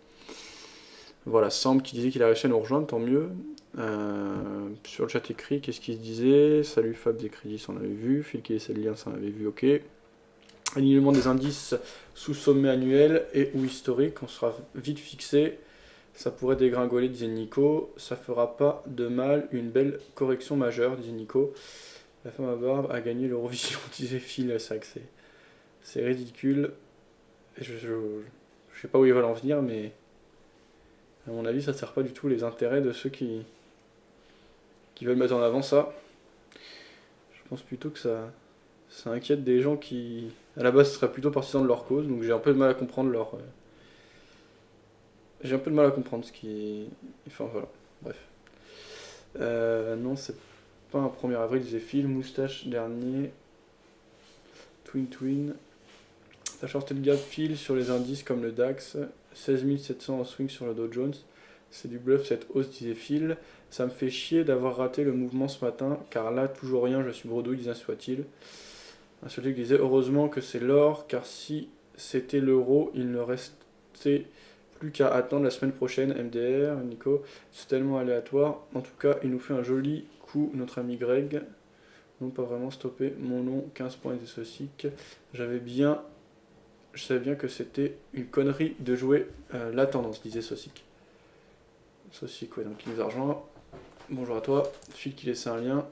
Voilà, Samb qui disait qu'il a réussi à nous rejoindre, tant mieux. Sur le chat écrit, qu'est-ce qu'il se disait? Salut Fab des crédits, ça on avait vu. Phil qui laissait le lien, ça on avait vu, ok. Alignement des indices sous sommet annuel et ou historique, on sera vite fixé. Ça pourrait dégringoler, disait Nico. Ça fera pas de mal, une belle correction majeure, disait Nico. La femme à barbe a gagné l'Eurovision, disait Phil. C'est vrai que c'est ridicule. Je sais pas où ils veulent en venir, mais à mon avis, ça sert pas du tout les intérêts de ceux qui veulent mettre en avant ça. Je pense plutôt que ça inquiète des gens qui, à la base, seraient plutôt partisans de leur cause. Donc j'ai un peu de mal à comprendre J'ai un peu de mal à comprendre ce qui... Enfin voilà, bref. Non, c'est pas un 1er avril, disait Phil. Moustache dernier. Twin. T'as shorté le gap Phil sur les indices comme le DAX. 16 700 en swing sur le Dow Jones. C'est du bluff cette hausse, disait Phil. Ça me fait chier d'avoir raté le mouvement ce matin, car là, toujours rien, je suis bredouille, disait soit-il. Un seul qui disait heureusement que c'est l'or, car si c'était l'euro, il ne restait plus qu'à attendre la semaine prochaine. MDR, Nico, c'est tellement aléatoire. En tout cas, il nous fait un joli coup, notre ami Greg. Non, pas vraiment stoppé. Mon nom, 15 points des Socic. Je savais bien que c'était une connerie de jouer la tendance, disait Socic. Socic, ouais, donc il nous a rejoint. Bonjour à toi. Phil qui laissait un lien.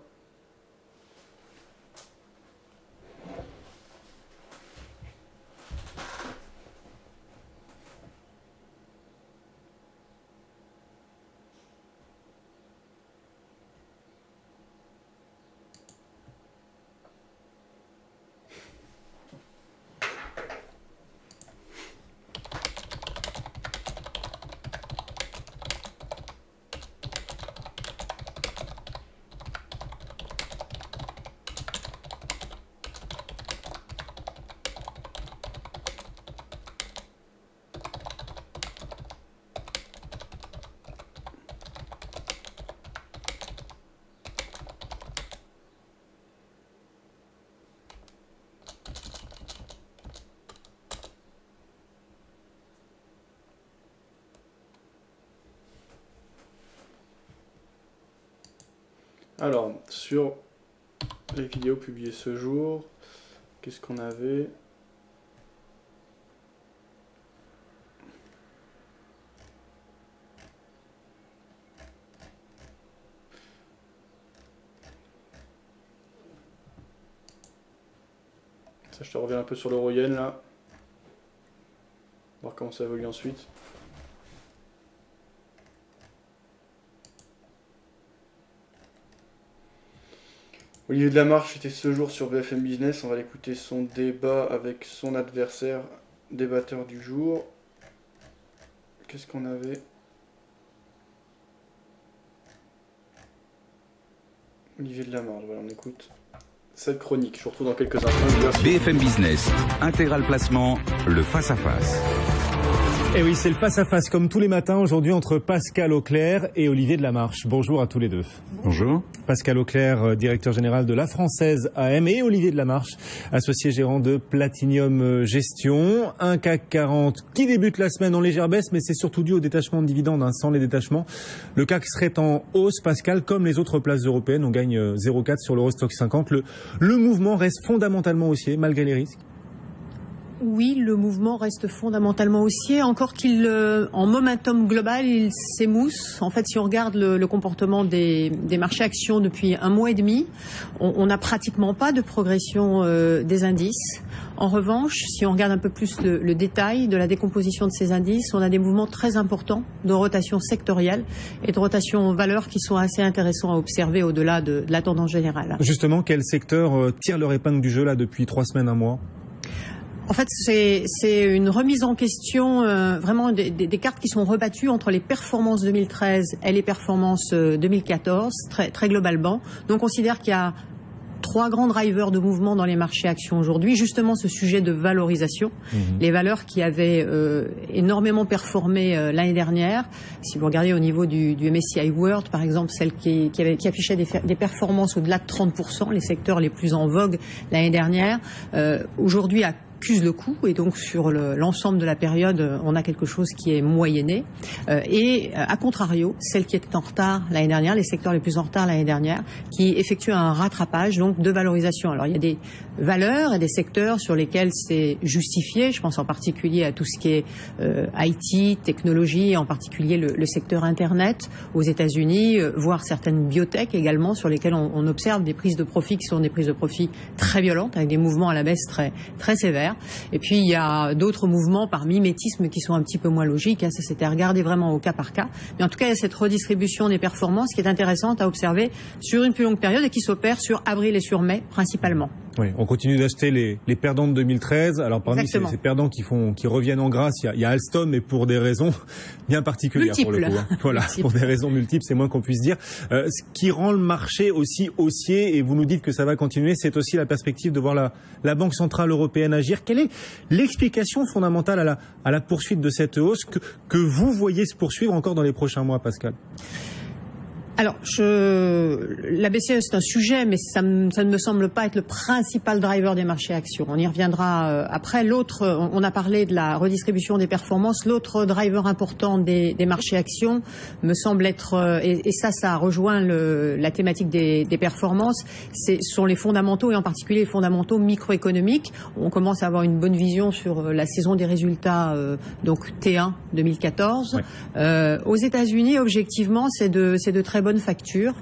Alors, sur les vidéos publiées ce jour, qu'est-ce qu'on avait? Ça, je te reviens un peu sur l'euro-yen là. Voir comment ça évolue ensuite. Olivier Delamarche était ce jour sur BFM Business. On va l'écouter son débat avec son adversaire, débatteur du jour. Qu'est-ce qu'on avait? Olivier Delamarche, voilà, on écoute cette chronique. Je vous retrouve dans quelques instants. BFM Business, intégral placement, le face-à-face. Et oui, c'est le face-à-face comme tous les matins aujourd'hui entre Pascal Auclair et Olivier Delamarche. Bonjour à tous les deux. Bonjour. Pascal Auclair, directeur général de la Française AM, et Olivier Delamarche, associé gérant de Platinium Gestion. Un CAC 40 qui débute la semaine en légère baisse, mais c'est surtout dû au détachement de dividendes. Sans les détachements, le CAC serait en hausse, Pascal, comme les autres places européennes. On gagne 0,4 sur l'Eurostoxx 50. Le mouvement reste fondamentalement haussier, malgré les risques. Oui, le mouvement reste fondamentalement haussier, encore qu'il, en momentum global, il s'émousse. En fait, si on regarde le comportement des marchés actions depuis un mois et demi, on n'a pratiquement pas de progression des indices. En revanche, si on regarde un peu plus le détail de la décomposition de ces indices, on a des mouvements très importants de rotation sectorielle et de rotation en valeur qui sont assez intéressants à observer au-delà de la tendance générale. Justement, quel secteur tire leur épingle du jeu là depuis 3 semaines, un mois ? En fait, c'est une remise en question vraiment des cartes qui sont rebattues entre les performances 2013 et les performances 2014, très globalement. Donc, on considère qu'il y a 3 grands drivers de mouvement dans les marchés actions aujourd'hui. Justement, ce sujet de valorisation, les valeurs qui avaient énormément performé l'année dernière. Si vous regardez au niveau du MSCI World, par exemple, celle qui affichait des performances au-delà de 30%, les secteurs les plus en vogue l'année dernière, aujourd'hui à accuse le coup, et donc sur l'ensemble de la période, on a quelque chose qui est moyenné. Et à contrario, celle qui était en retard l'année dernière, les secteurs les plus en retard l'année dernière, qui effectuent un rattrapage donc de valorisation. Alors il y a des valeurs et des secteurs sur lesquels c'est justifié. Je pense en particulier à tout ce qui est IT, technologie, en particulier le secteur Internet aux États-Unis, voire certaines biotech également, sur lesquelles on observe des prises de profit qui sont des prises de profit très violentes, avec des mouvements à la baisse très, très sévères. Et puis il y a d'autres mouvements par mimétisme qui sont un petit peu moins logiques. Ça c'était à regarder vraiment au cas par cas. Mais en tout cas, il y a cette redistribution des performances qui est intéressante à observer sur une plus longue période et qui s'opère sur avril et sur mai principalement. Oui, on continue d'acheter les perdants de 2013. Alors parmi ces perdants qui reviennent en grâce, il y a Alstom, mais pour des raisons bien particulières multiples. Pour le coup. Hein. Voilà, pour des raisons multiples, c'est moins qu'on puisse dire. Ce qui rend le marché aussi haussier, et vous nous dites que ça va continuer, c'est aussi la perspective de voir la Banque Centrale Européenne agir. Quelle est l'explication fondamentale à la poursuite de cette hausse que vous voyez se poursuivre encore dans les prochains mois, Pascal? Alors, la BCE, c'est un sujet, mais ça ne me semble pas être le principal driver des marchés actions. On y reviendra après. On a parlé de la redistribution des performances. L'autre driver important des marchés actions me semble être, et ça rejoint la thématique des performances, sont les fondamentaux, et en particulier les fondamentaux microéconomiques. On commence à avoir une bonne vision sur la saison des résultats, donc T1 2014. Ouais. Aux États-Unis, objectivement, c'est de très bonne facture.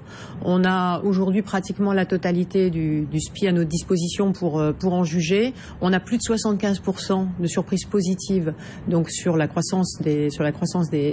On a aujourd'hui pratiquement la totalité du SPI à notre disposition pour en juger. On a plus de 75% de surprises positives donc sur la croissance des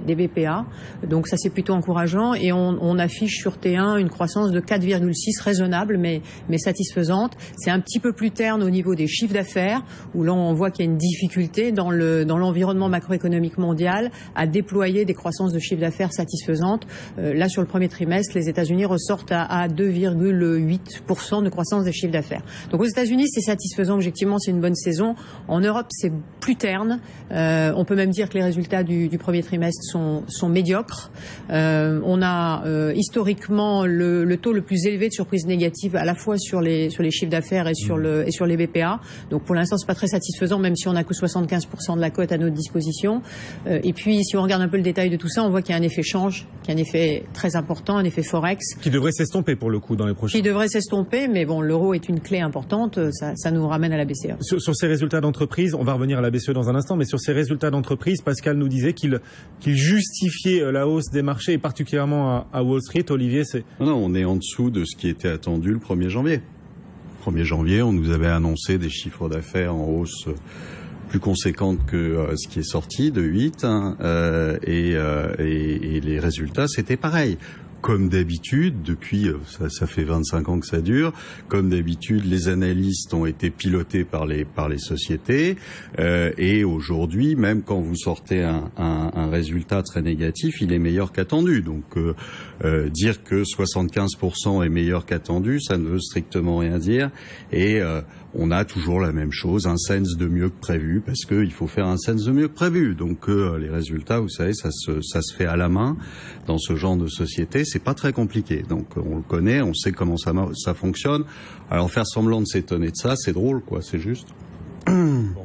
BPA. Donc ça c'est plutôt encourageant, et on affiche sur T1 une croissance de 4,6 raisonnable mais satisfaisante. C'est un petit peu plus terne au niveau des chiffres d'affaires, où là on voit qu'il y a une difficulté dans l'environnement macroéconomique mondial à déployer des croissances de chiffre d'affaires satisfaisantes. Là sur le premier trimestre, les États-Unis ressortent à 2,8% de croissance des chiffres d'affaires. Donc aux États-Unis, c'est satisfaisant, objectivement, c'est une bonne saison. En Europe, c'est plus terne. On peut même dire que les résultats du premier trimestre sont médiocres. On a historiquement le taux le plus élevé de surprises négatives, à la fois sur les chiffres d'affaires et sur les BPA. Donc pour l'instant, c'est pas très satisfaisant, même si on n'a que 75% de la cote à notre disposition. Et puis, si on regarde un peu le détail de tout ça, on voit qu'il y a un effet change, qu'il y a un effet très important, un effet forex. Qui devrait s'estomper pour le coup dans les prochains. Qui devrait s'estomper, mais bon, l'euro est une clé importante, ça nous ramène à la BCE. Sur ces résultats d'entreprise, on va revenir à la BCE dans un instant, mais sur ces résultats d'entreprise, Pascal nous disait qu'il justifiait la hausse des marchés, et particulièrement à Wall Street. Olivier, c'est... Non, on est en dessous de ce qui était attendu le 1er janvier. Le 1er janvier, on nous avait annoncé des chiffres d'affaires en hausse plus conséquente que ce qui est sorti de 8, et les résultats, c'était pareil. Comme d'habitude, depuis, ça fait 25 ans que ça dure, comme d'habitude, les analystes ont été pilotés par les sociétés, et aujourd'hui, même quand vous sortez un résultat très négatif, il est meilleur qu'attendu. Donc, dire que 75% est meilleur qu'attendu, ça ne veut strictement rien dire, et on a toujours la même chose, un sens de mieux que prévu, parce qu'il faut faire un sens de mieux que prévu. Donc les résultats, vous savez, ça se fait à la main dans ce genre de société, c'est pas très compliqué. Donc on le connaît, on sait comment ça fonctionne. Alors faire semblant de s'étonner de ça, c'est drôle, quoi, c'est juste.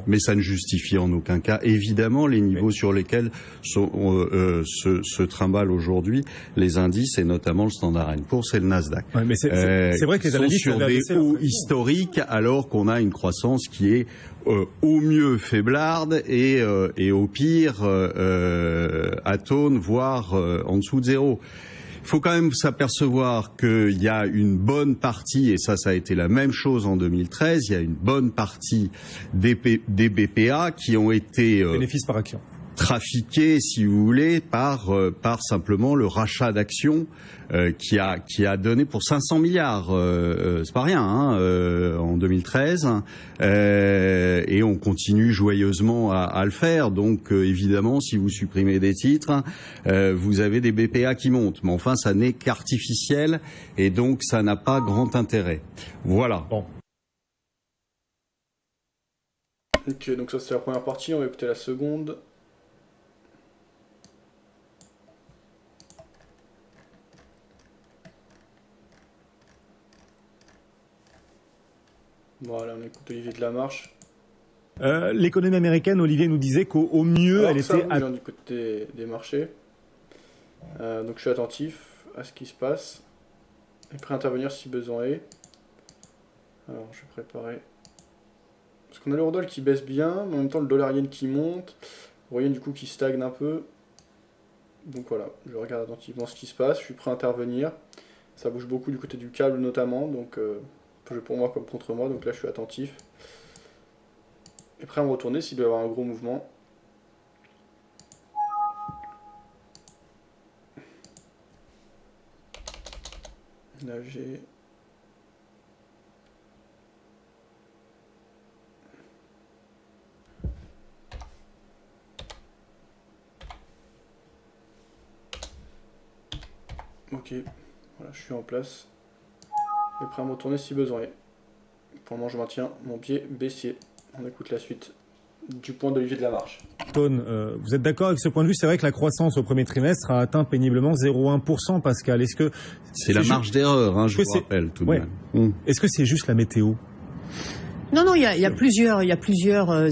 Mais ça ne justifie en aucun cas, évidemment, les niveaux sur lesquels se trimballent aujourd'hui les indices, et notamment le Standard & Poor's et le Nasdaq. Ouais, mais c'est vrai que les analystes sont sur des hauts historiques, alors qu'on a une croissance qui est au mieux faiblarde et au pire atone, voire en dessous de zéro. Il faut quand même s'apercevoir qu'il y a une bonne partie, et ça a été la même chose en 2013, il y a une bonne partie des BPA qui ont été bénéfices par action trafiqués, si vous voulez, par simplement le rachat d'actions qui a donné pour 500 milliards, c'est pas rien, en 2013, et on continue joyeusement à le faire. Donc évidemment, si vous supprimez des titres, vous avez des BPA qui montent, mais enfin ça n'est qu'artificiel, et donc ça n'a pas grand intérêt. Voilà. Bon. Ok, donc ça c'est la première partie, on va écouter la seconde. Voilà, on écoute Olivier Delamarche. L'économie américaine, Olivier nous disait qu'au mieux, Alors elle ça, était... je viens du côté des marchés. Donc je suis attentif à ce qui se passe. Et prêt à intervenir si besoin est. Alors je vais préparer. Parce qu'on a l'eurodoll qui baisse bien, mais en même temps le dollar yen qui monte. Le yen du coup qui stagne un peu. Donc voilà, je regarde attentivement ce qui se passe. Je suis prêt à intervenir. Ça bouge beaucoup du côté du câble notamment. Donc jeu pour moi comme contre moi. Donc là je suis attentif. Et prêt à me retourner s'il doit y avoir un gros mouvement. Là j'ai... Ok, voilà, je suis en place. Et prêt à me retourner si besoin est. Pour le moment je maintiens mon pied baissier. On écoute la suite du point d'Olivier de la Marche. Stone, vous êtes d'accord avec ce point de vue? C'est vrai que la croissance au premier trimestre a atteint péniblement 0,1%, Pascal. Est-ce que c'est la marge d'erreur, hein, je vous rappelle tout de même. Est-ce que c'est juste la météo? Non, il y a plusieurs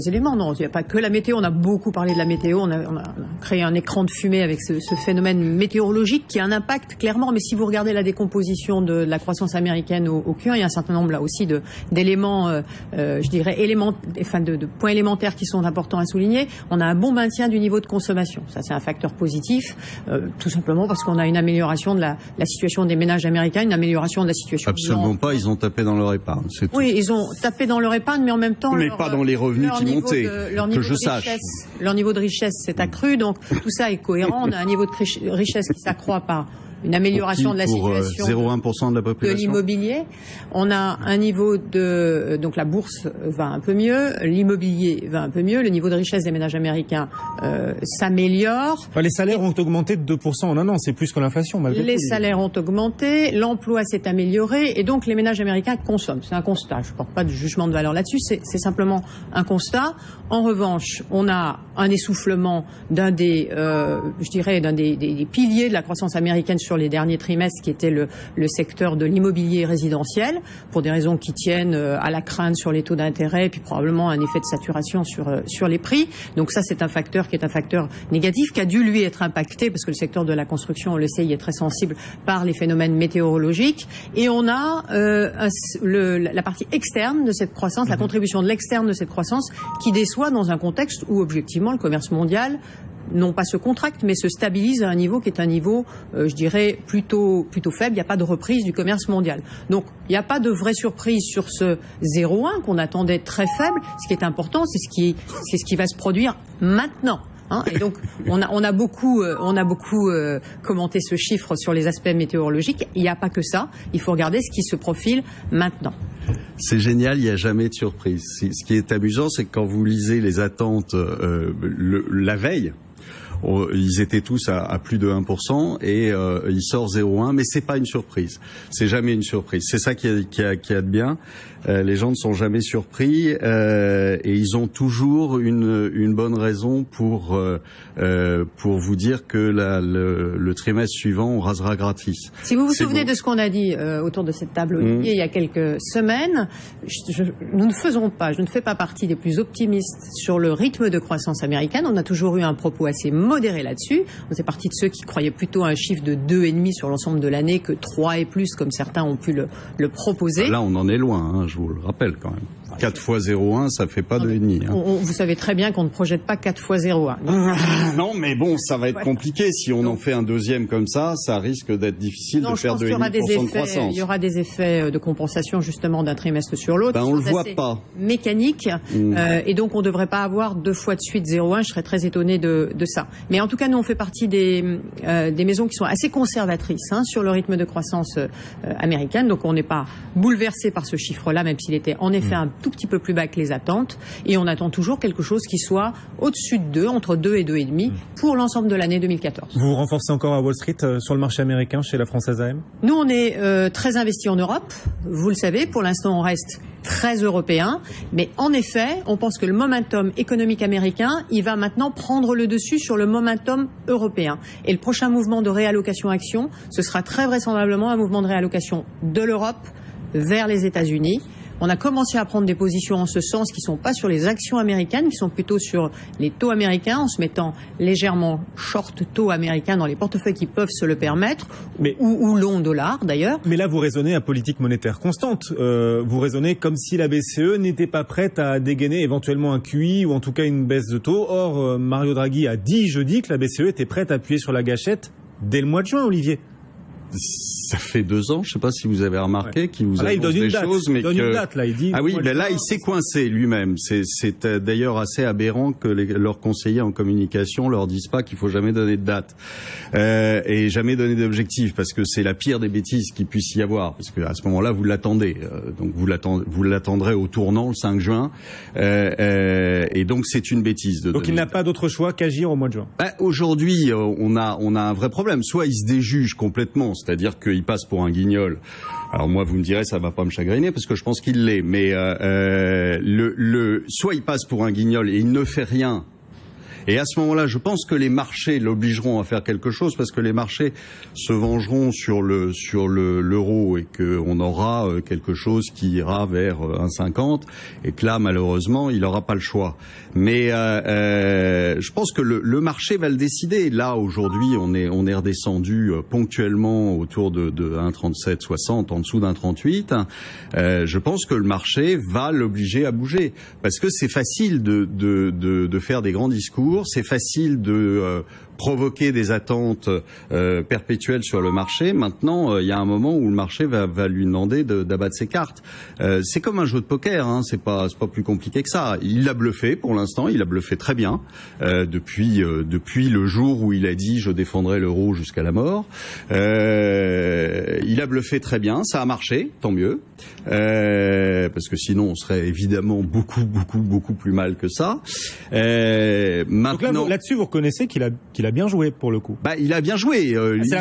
éléments. Non, il n'y a pas que la météo. On a beaucoup parlé de la météo. On a créé un écran de fumée avec ce phénomène météorologique qui a un impact clairement. Mais si vous regardez la décomposition de la croissance américaine au Q1, il y a un certain nombre là aussi d'éléments, je dirais de points élémentaires qui sont importants à souligner. On a un bon maintien du niveau de consommation. Ça, c'est un facteur positif, tout simplement parce qu'on a une amélioration de la situation des ménages américains, une amélioration de la situation. Absolument pas. Ils ont tapé dans leur épargne. C'est tout. Oui, ils ont tapé dans leur épargne, mais en même temps, mais pas dans les revenus qui montaient, que je sache. Leur niveau de richesse s'est accru, donc tout ça est cohérent. On a un niveau de richesse qui s'accroît par une amélioration de la situation 0,1% de la population de l'immobilier. On a un niveau de... Donc la bourse va un peu mieux, l'immobilier va un peu mieux, le niveau de richesse des ménages américains s'améliore. Les salaires ont augmenté de 2% en un an, c'est plus que l'inflation malgré tout. Les salaires ont augmenté, l'emploi s'est amélioré et donc les ménages américains consomment. C'est un constat, je ne porte pas de jugement de valeur là-dessus, c'est simplement un constat. En revanche, on a un essoufflement d'un des piliers de la croissance américaine sur les derniers trimestres, qui était le secteur de l'immobilier résidentiel, pour des raisons qui tiennent à la crainte sur les taux d'intérêt, et puis probablement un effet de saturation sur les prix. Donc ça, c'est un facteur qui est un facteur négatif, qui a dû lui être impacté, parce que le secteur de la construction, on le sait, il est très sensible par les phénomènes météorologiques. Et on a la partie externe de cette croissance, la contribution de l'externe de cette croissance, qui déçoit dans un contexte où, objectivement, le commerce mondial non pas se contracte, mais se stabilise à un niveau qui est un niveau, je dirais, plutôt faible. Il n'y a pas de reprise du commerce mondial. Donc, il n'y a pas de vraie surprise sur ce 0,1 qu'on attendait très faible. Ce qui est important, c'est ce qui va se produire maintenant. Et donc, on a beaucoup commenté ce chiffre sur les aspects météorologiques. Il n'y a pas que ça. Il faut regarder ce qui se profile maintenant. C'est génial, il n'y a jamais de surprise. Ce qui est amusant, c'est que quand vous lisez les attentes la veille, ils étaient tous à plus de 1% et il sort 0,1, mais c'est pas une surprise. C'est jamais une surprise. C'est ça qui a de bien. Les gens ne sont jamais surpris et ils ont toujours une bonne raison pour vous dire que le trimestre suivant on rasera gratis. Si vous vous souvenez de ce qu'on a dit autour de cette table Olivier il y a quelques semaines, je ne fais pas partie des plus optimistes sur le rythme de croissance américaine. On a toujours eu un propos assez modéré là-dessus. On fait partie de ceux qui croyaient plutôt à un chiffre de 2,5 sur l'ensemble de l'année que 3 et plus, comme certains ont pu le proposer. Là, on en est loin, je vous le rappelle quand même. 4 fois 0,1, ça fait pas 2,5. Vous savez très bien qu'on ne projette pas 4 fois 0,1. Non, mais bon, ça va être compliqué. Si on en fait un deuxième comme ça risque d'être difficile de faire 2,5% de croissance. Il y aura des effets de compensation justement d'un trimestre sur l'autre. On le voit pas. Mécanique. Et donc on ne devrait pas avoir 2 fois de suite 0,1. Je serais très étonné de ça. Mais en tout cas, nous on fait partie des maisons qui sont assez conservatrices sur le rythme de croissance américaine. Donc on n'est pas bouleversé par ce chiffre-là, même s'il était en effet un tout petit peu plus bas que les attentes, et on attend toujours quelque chose qui soit au-dessus de 2, entre 2 et 2,5 pour l'ensemble de l'année 2014. Vous vous renforcez encore à Wall Street sur le marché américain chez la Française AM? Nous, on est très investis en Europe, vous le savez, pour l'instant on reste très européen, mais en effet, on pense que le momentum économique américain, il va maintenant prendre le dessus sur le momentum européen. Et le prochain mouvement de réallocation action, ce sera très vraisemblablement un mouvement de réallocation de l'Europe vers les États-Unis, On a commencé à prendre des positions en ce sens qui sont pas sur les actions américaines, qui sont plutôt sur les taux américains, en se mettant légèrement short taux américains dans les portefeuilles qui peuvent se le permettre, ou long dollar d'ailleurs. Mais là, vous raisonnez à politique monétaire constante. Vous raisonnez comme si la BCE n'était pas prête à dégainer éventuellement un QE ou en tout cas une baisse de taux. Or, Mario Draghi a dit jeudi que la BCE était prête à appuyer sur la gâchette dès le mois de juin, Olivier. Ça fait 2 ans, je sais pas si vous avez remarqué, qu'il vous annonce des choses, mais il donne une date, là, il dit. Ah oui, ben là, il s'est coincé lui-même. C'est d'ailleurs assez aberrant que leurs conseillers en communication leur disent pas qu'il faut jamais donner de date et jamais donner d'objectif, parce que c'est la pire des bêtises qu'il puisse y avoir, parce que à ce moment-là, vous l'attendez, donc vous l'attendrez au tournant le 5 juin, et donc c'est une bêtise. Donc il n'a pas d'autre choix qu'agir au mois de juin. Aujourd'hui, on a un vrai problème. Soit il se déjuge complètement, c'est-à-dire qu'il passe pour un guignol. Alors moi, vous me direz, ça va pas me chagriner parce que je pense qu'il l'est. Mais soit il passe pour un guignol et il ne fait rien. Et à ce moment-là, je pense que les marchés l'obligeront à faire quelque chose, parce que les marchés se vengeront sur l'euro et qu'on aura quelque chose qui ira vers 1,50, et que là, malheureusement, il n'aura pas le choix. Mais je pense que le marché va le décider. Là, aujourd'hui, on est redescendu ponctuellement autour de 1,3760, en dessous d'1,38. Je pense que le marché va l'obliger à bouger, parce que c'est facile de faire des grands discours. C'est facile de provoquer des attentes perpétuelles sur le marché. Maintenant, il y a un moment où le marché va lui demander d'abattre ses cartes. C'est comme un jeu de poker, hein. C'est pas plus compliqué que ça. Il l'a bluffé pour l'instant, il a bluffé très bien depuis le jour où il a dit je défendrai l'euro jusqu'à la mort. Il a bluffé très bien, ça a marché, tant mieux, parce que sinon on serait évidemment beaucoup plus mal que ça. Donc là-dessus, vous reconnaissez qu'il a bien joué pour le coup. Bah, il a bien joué. Il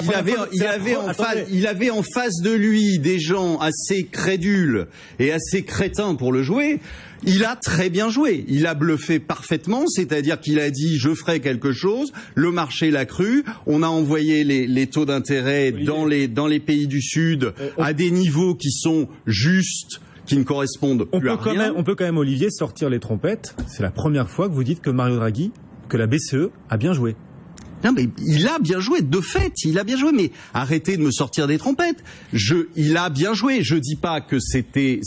avait en face de lui des gens assez crédules et assez crétins pour le jouer. Il a très bien joué. Il a bluffé parfaitement, c'est-à-dire qu'il a dit je ferai quelque chose. Le marché l'a cru. On a envoyé les taux d'intérêt dans les pays du Sud à des niveaux qui sont justes, qui ne correspondent plus à rien. On peut quand même, Olivier, sortir les trompettes. C'est la première fois que vous dites que Mario Draghi, que la BCE a bien joué. Non, mais il a bien joué, de fait, il a bien joué, mais arrêtez de me sortir des trompettes. Il a bien joué. Je dis pas que c'était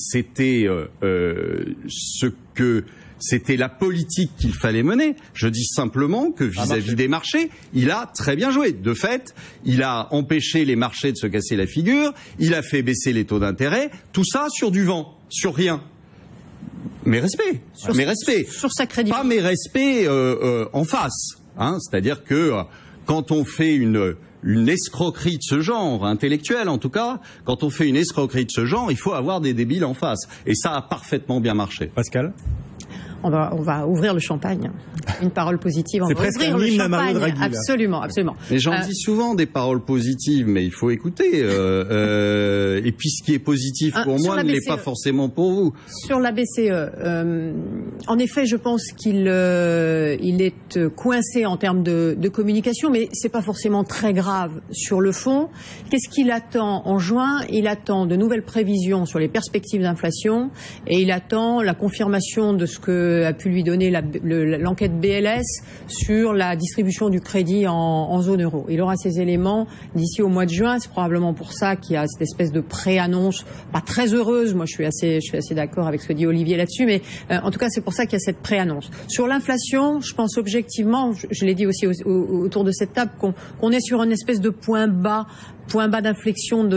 la politique qu'il fallait mener. Je dis simplement que vis-à-vis des marchés, il a très bien joué. De fait, il a empêché les marchés de se casser la figure, il a fait baisser les taux d'intérêt, tout ça sur du vent, sur rien. Mes respects. Sur sa crédibilité. Pas mes respects en face. Hein, c'est-à-dire que quand on fait une escroquerie de ce genre, intellectuelle en tout cas, quand on fait une escroquerie de ce genre, il faut avoir des débiles en face. Et ça a parfaitement bien marché. Pascal ? On va ouvrir le champagne. Une parole positive. On va ouvrir le champagne. Absolument. Mais j'en dis souvent des paroles positives, mais il faut écouter. Et puis ce qui est positif pour moi ne l'est pas forcément pour vous. Sur la BCE, en effet, je pense qu'il est coincé en termes de communication, mais c'est pas forcément très grave sur le fond. Qu'est-ce qu'il attend en juin? Il attend de nouvelles prévisions sur les perspectives d'inflation et il attend la confirmation de ce que a pu lui donner l'enquête BLS sur la distribution du crédit en zone euro. Il aura ces éléments d'ici au mois de juin. C'est probablement pour ça qu'il y a cette espèce de pré-annonce pas très heureuse. Moi, je suis assez d'accord avec ce que dit Olivier là-dessus, mais en tout cas, c'est pour ça qu'il y a cette pré-annonce. Sur l'inflation, je pense objectivement, je l'ai dit aussi autour de cette table, qu'on est sur une espèce de point bas d'inflexion.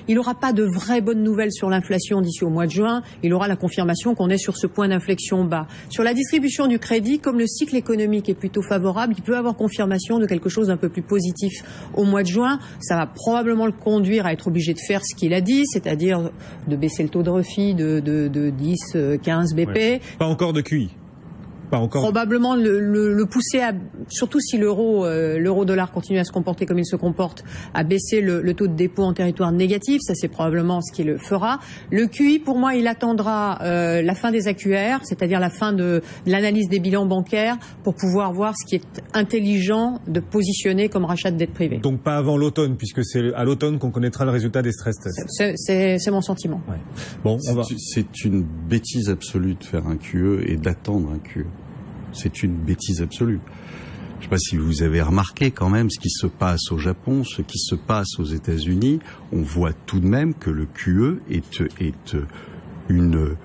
Il n'aura pas de vraies bonnes nouvelles sur l'inflation d'ici au mois de juin. Il aura la confirmation qu'on est sur ce point d'inflexion bas. Sur la distribution du crédit, comme le cycle économique est plutôt favorable, il peut avoir confirmation de quelque chose d'un peu plus positif au mois de juin. Ça va probablement le conduire à être obligé de faire ce qu'il a dit, c'est-à-dire de baisser le taux de refit de 10, 15 BP. Ouais. Pas encore de QI. Pas encore. Probablement le pousser à, surtout si l'euro-dollar continue à se comporter comme il se comporte, à baisser le taux de dépôt en territoire négatif. Ça, c'est probablement ce qui le fera. Le QI, pour moi, il attendra la fin des AQR, c'est-à-dire la fin de l'analyse des bilans bancaires, pour pouvoir voir ce qui est intelligent de positionner comme rachat de dette privée. Donc pas avant l'automne, puisque c'est à l'automne qu'on connaîtra le résultat des stress tests. C'est mon sentiment. Ouais. Bon, c'est une bêtise absolue de faire un QE et d'attendre un QE. C'est une bêtise absolue. Je ne sais pas si vous avez remarqué quand même ce qui se passe au Japon, ce qui se passe aux États-Unis. On voit tout de même que le QE est une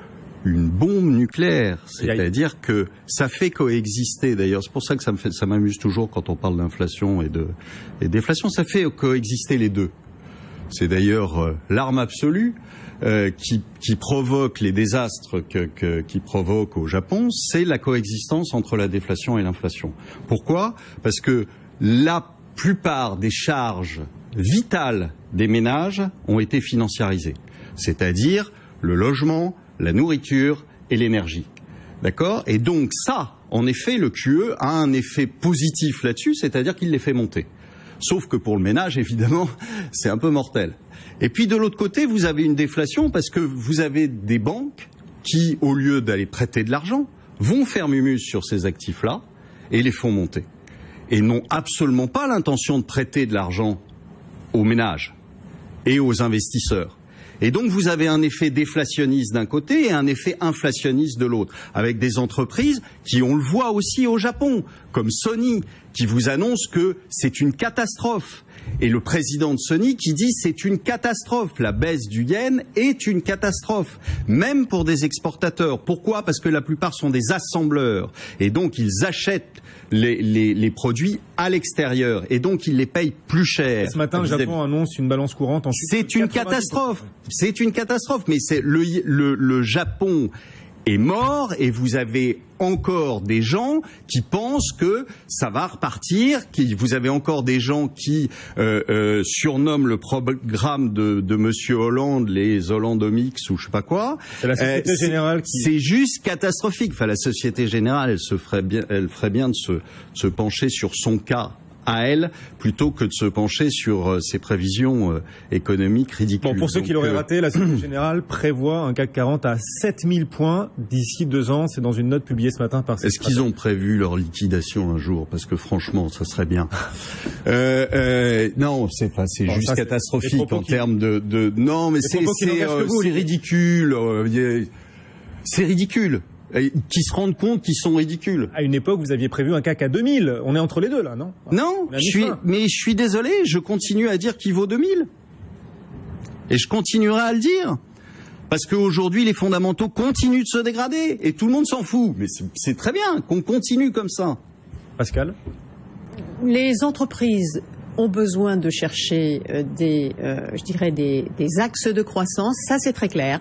bombe nucléaire. C'est-à-dire que ça fait coexister, d'ailleurs, c'est pour ça que ça m'amuse toujours quand on parle d'inflation et déflation, ça fait coexister les deux. C'est d'ailleurs l'arme absolue qui provoque les désastres qui provoque au Japon, c'est la coexistence entre la déflation et l'inflation. Pourquoi ? Parce que la plupart des charges vitales des ménages ont été financiarisées, c'est-à-dire le logement, la nourriture et l'énergie. D'accord ? Et donc ça, en effet, le QE a un effet positif là-dessus, c'est-à-dire qu'il les fait monter. Sauf que pour le ménage, évidemment, c'est un peu mortel. Et puis de l'autre côté, vous avez une déflation parce que vous avez des banques qui, au lieu d'aller prêter de l'argent, vont faire mumus sur ces actifs-là et les font monter. Et n'ont absolument pas l'intention de prêter de l'argent aux ménages et aux investisseurs. Et donc vous avez un effet déflationniste d'un côté et un effet inflationniste de l'autre, avec des entreprises qui, on le voit aussi au Japon, comme Sony, qui vous annonce que c'est une catastrophe. Et le président de Sony qui dit c'est une catastrophe, la baisse du yen est une catastrophe, même pour des exportateurs. Pourquoi ? Parce que la plupart sont des assembleurs, et donc ils achètent les produits à l'extérieur, et donc ils les payent plus cher. Ce matin, le Japon annonce une balance courante en chute. C'est une catastrophe. C'est une catastrophe. Mais c'est le Japon est mort, et vous avez encore des gens qui pensent que ça va repartir, vous avez encore des gens qui surnomment le programme de Monsieur Hollande les Hollandomix ou je sais pas quoi. C'est la Société Générale qui... C'est juste catastrophique. Enfin, la Société Générale, elle ferait bien de se pencher sur son cas à elle, plutôt que de se pencher sur ses prévisions économiques ridicules. Bon, pour ceux qui l'auraient raté, la Société Générale prévoit un CAC 40 à 7000 points d'ici 2 ans. C'est dans une note publiée ce matin par... Est-ce qu'ils ont prévu leur liquidation un jour ? Parce que franchement, ça serait bien. Non, c'est juste catastrophique en termes de... Non, mais c'est ridicule. C'est ridicule. Qui se rendent compte qu'ils sont ridicules. À une époque, vous aviez prévu un CAC à 2000. On est entre les deux, là, non ? Non, mais je suis désolé, je continue à dire qu'il vaut 2000. Et je continuerai à le dire. Parce qu'aujourd'hui, les fondamentaux continuent de se dégrader. Et tout le monde s'en fout. Mais c'est très bien qu'on continue comme ça. Pascal ? Les entreprises ont besoin de chercher des axes de croissance, ça c'est très clair.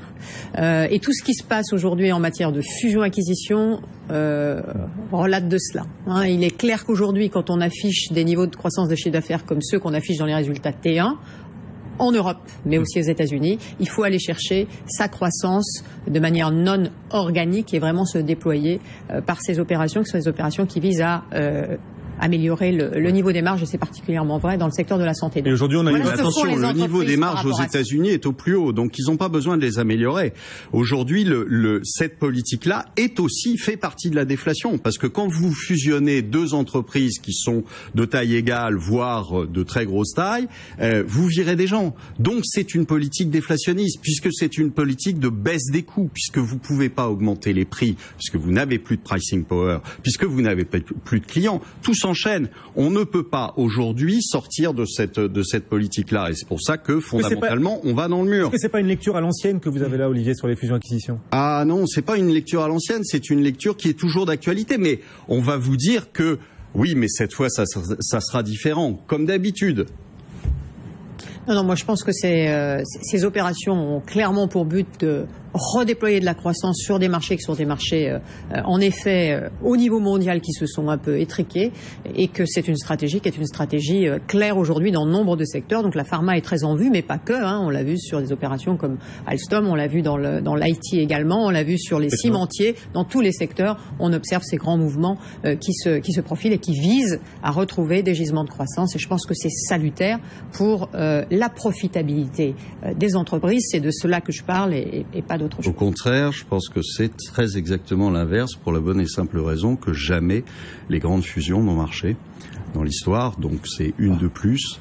Et tout ce qui se passe aujourd'hui en matière de fusion-acquisition relate de cela. Il est clair qu'aujourd'hui, quand on affiche des niveaux de croissance de chiffre d'affaires comme ceux qu'on affiche dans les résultats T1, en Europe, mais aussi aux États-Unis, il faut aller chercher sa croissance de manière non organique et vraiment se déployer par ces opérations, qui sont des opérations qui visent à améliorer le niveau des marges, et c'est particulièrement vrai dans le secteur de la santé. Et aujourd'hui, on a attention, le niveau des marges aux États-Unis est au plus haut, donc ils n'ont pas besoin de les améliorer. Aujourd'hui, cette politique-là fait partie de la déflation, parce que quand vous fusionnez deux entreprises qui sont de taille égale, voire de très grosse taille, vous virez des gens. Donc c'est une politique déflationniste, puisque c'est une politique de baisse des coûts, puisque vous ne pouvez pas augmenter les prix, puisque vous n'avez plus de pricing power, puisque vous n'avez plus de clients. Tout s'enchaîne. On ne peut pas aujourd'hui sortir de cette politique-là, et c'est pour ça que fondamentalement on va dans le mur. Est-ce que c'est pas une lecture à l'ancienne que vous avez là, Olivier, sur les fusions-acquisitions ? Ah non, c'est pas une lecture à l'ancienne, c'est une lecture qui est toujours d'actualité. Mais on va vous dire que oui, mais cette fois ça sera différent, comme d'habitude. Non, moi je pense que ces opérations ont clairement pour but de redéployer de la croissance sur des marchés qui sont des marchés, en effet, au niveau mondial, qui se sont un peu étriqués, et que c'est une stratégie qui est une stratégie claire aujourd'hui dans nombre de secteurs. Donc la pharma est très en vue, mais pas que. On l'a vu sur des opérations comme Alstom, on l'a vu dans l'IT également, on l'a vu sur les cimentiers. Dans tous les secteurs, on observe ces grands mouvements qui se profilent et qui visent à retrouver des gisements de croissance. Et je pense que c'est salutaire pour la profitabilité des entreprises. C'est de cela que je parle et pas d'autre chose. Au contraire, je pense que c'est très exactement l'inverse, pour la bonne et simple raison que jamais les grandes fusions n'ont marché dans l'histoire. Donc c'est une de plus.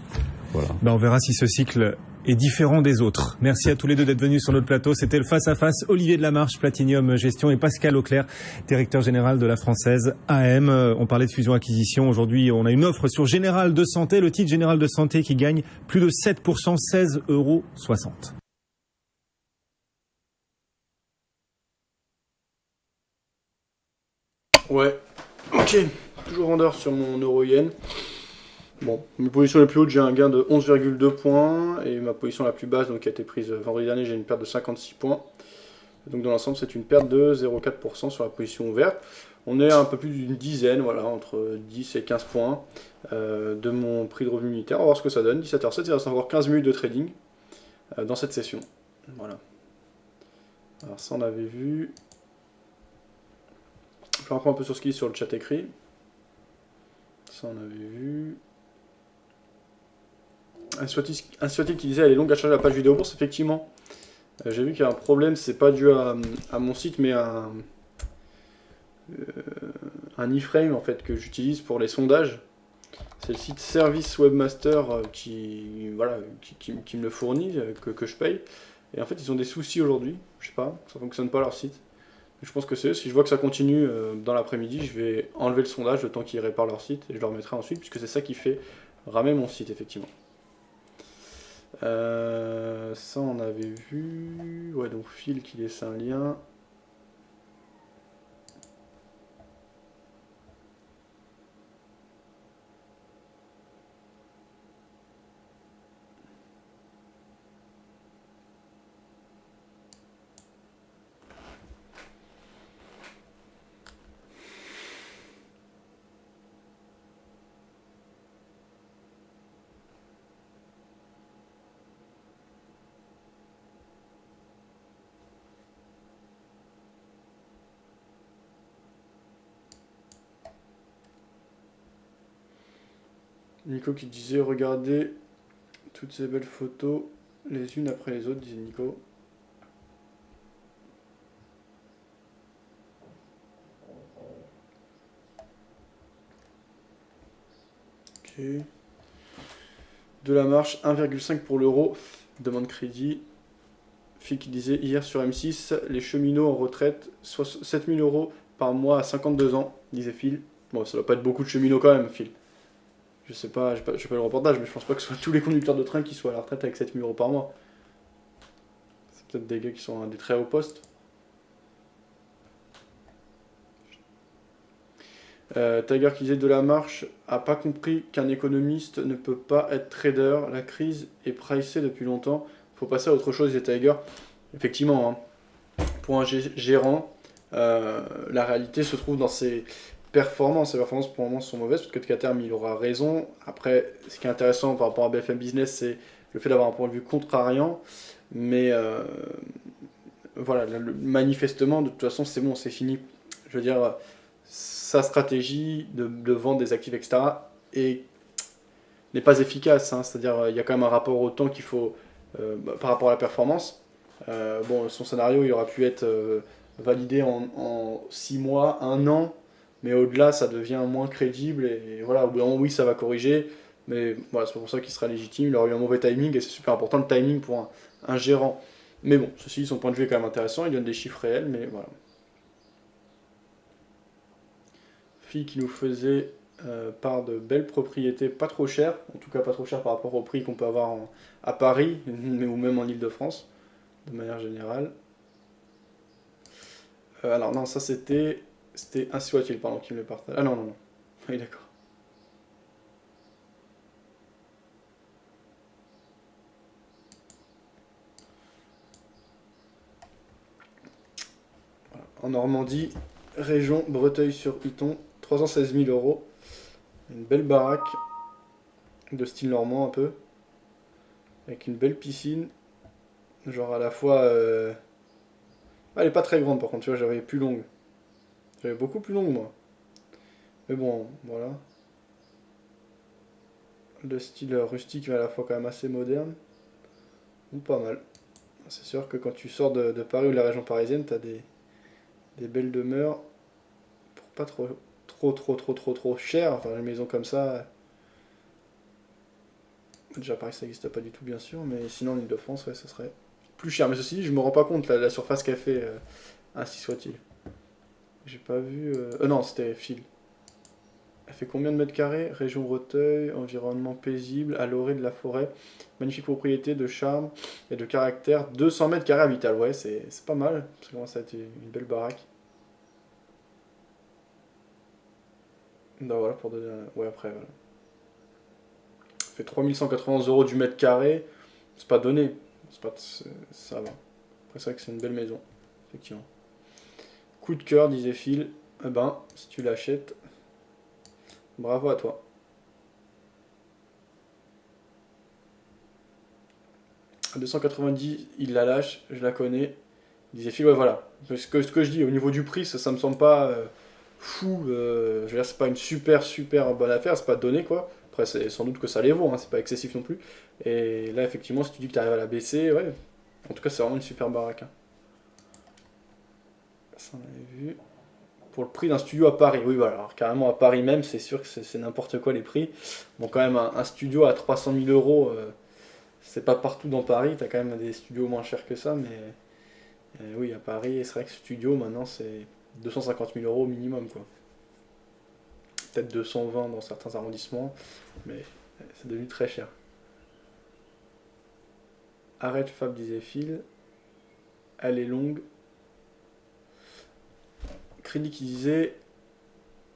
Voilà. On verra si ce cycle est différent des autres. Merci à tous les deux d'être venus sur notre plateau. C'était le Face à Face. Olivier Delamarche, Platinium Gestion, et Pascal Auclair, directeur général de la Française AM. On parlait de fusion-acquisition. Aujourd'hui, on a une offre sur Général de Santé, le titre Général de Santé qui gagne plus de 7%, 16,60 €. Ouais, ok. Toujours vendeur sur mon euro-yen. Bon, mes positions les plus hautes, j'ai un gain de 11,2 points, et ma position la plus basse, donc qui a été prise vendredi dernier, j'ai une perte de 56 points. Donc dans l'ensemble, c'est une perte de 0,4% sur la position ouverte. On est à un peu plus d'une dizaine, voilà, entre 10 et 15 points de mon prix de revenu unitaire. On va voir ce que ça donne. 17h07, il reste encore 15 minutes de trading dans cette session. Voilà. Alors ça, on avait vu. Je reprends un peu sur ce qu'il dit sur le chat écrit. Ça, on avait vu. Un Swati qui disait elle est longue à charger la page vidéo bourse. Effectivement, j'ai vu qu'il y a un problème, c'est pas dû à mon site, mais à un iframe en fait que j'utilise pour les sondages. C'est le site Service Webmaster qui me le fournit, que je paye. Et en fait, ils ont des soucis aujourd'hui. Je sais pas, ça fonctionne pas leur site. Je pense que c'est eux. Si je vois que ça continue dans l'après-midi, je vais enlever le sondage le temps qu'ils réparent leur site et je le remettrai ensuite, puisque c'est ça qui fait ramer mon site, effectivement. Ça, on avait vu. Ouais, donc Phil qui laisse un lien. Nico qui disait regardez toutes ces belles photos les unes après les autres, disait Nico. Ok. De la marche, 1,5 pour l'euro, demande crédit. Phil qui disait hier sur M6, les cheminots en retraite, 7 000 € par mois à 52 ans, disait Phil. Bon, ça doit pas être beaucoup de cheminots quand même, Phil. Je sais pas, j'ai pas le reportage, mais je pense pas que ce soit tous les conducteurs de train qui soient à la retraite avec 7 000 € par mois. C'est peut-être des gars qui sont à des très hauts postes. Tiger qui disait de la marche a pas compris qu'un économiste ne peut pas être trader. La crise est pricée depuis longtemps. Faut passer à autre chose, disait Tiger. Effectivement, hein, pour un gérant, la réalité se trouve dans ses performances. Les performances pour le moment sont mauvaises, peut-être qu'à terme il aura raison. Après, ce qui est intéressant par rapport à BFM Business, c'est le fait d'avoir un point de vue contrariant. Mais voilà, manifestement, de toute façon, c'est bon, c'est fini. Je veux dire, sa stratégie de vendre des actifs, etc., n'est pas efficace. Hein. C'est-à-dire, il y a quand même un rapport au temps qu'il faut, par rapport à la performance. Bon, son scénario, il aurait pu être validé en 6 mois, 1 an, mais au-delà, ça devient moins crédible. Et voilà, au bout d'un moment, oui, ça va corriger, mais voilà, c'est pas pour ça qu'il sera légitime. Il aurait eu un mauvais timing, et c'est super important le timing pour un gérant. Mais bon, ceci, son point de vue est quand même intéressant, il donne des chiffres réels, mais voilà. Fille qui nous faisait part de belles propriétés pas trop chères, en tout cas pas trop chères par rapport au prix qu'on peut avoir à Paris, ou même en Ile-de-France, de manière générale. Alors non, ça c'était ainsi soit-il, pardon, qui me le partage. Ah non, non, non. Oui, d'accord. en Normandie, région Breteuil-sur-Iton, 316 000 euros. Une belle baraque de style normand un peu, avec une belle piscine, genre à la fois... Elle est pas très grande par contre, tu vois, j'avais plus longue. J'avais beaucoup plus longue moi. Mais bon, voilà. Le style rustique mais à la fois quand même assez moderne. Ou pas mal. C'est sûr que quand tu sors de Paris ou de la région parisienne, t'as des belles demeures pour pas trop cher. Enfin, les maisons comme ça. Déjà Paris ça n'existe pas du tout bien sûr, mais sinon en Ile-de-France, ouais, ça serait plus cher. Mais ceci dit, je me rends pas compte la surface qu'elle fait, ainsi soit-il. J'ai pas vu. Non, c'était Phil. Elle fait combien de mètres carrés? Région Breteuil, environnement paisible, à l'orée de la forêt, magnifique propriété de charme et de caractère, 200 mètres carrés habitables. Ouais, c'est pas mal, ça commence à être une belle baraque. Ben voilà, pour donner un... Ouais, après, voilà. Ça fait 3180 euros du mètre carré, c'est pas donné, ça va. Après, c'est vrai que c'est une belle maison, effectivement. Coup de cœur, disait Phil, eh ben, si tu l'achètes, bravo à toi. À 290, il la lâche, je la connais. Il disait Phil, ouais voilà. Ce que je dis, au niveau du prix, ça me semble pas fou. Je veux dire, c'est pas une super bonne affaire, c'est pas donné quoi. Après, c'est sans doute que ça les vaut, hein, c'est pas excessif non plus. Et là, effectivement, si tu dis que tu arrives à la baisser, ouais. En tout cas, c'est vraiment une super baraque. Hein. Ça, on avait vu. Pour le prix d'un studio à Paris, oui, voilà, alors carrément à Paris même, c'est sûr que c'est n'importe quoi les prix. Bon, quand même, un studio à 300 000 euros, c'est pas partout dans Paris, t'as quand même des studios moins chers que ça, mais oui, à Paris, c'est vrai que studio, maintenant, c'est 250 000 euros minimum, quoi. Peut-être 220 dans certains arrondissements, mais c'est devenu très cher. Arrête Fab, disait Phil, elle est longue. Crédit qui disait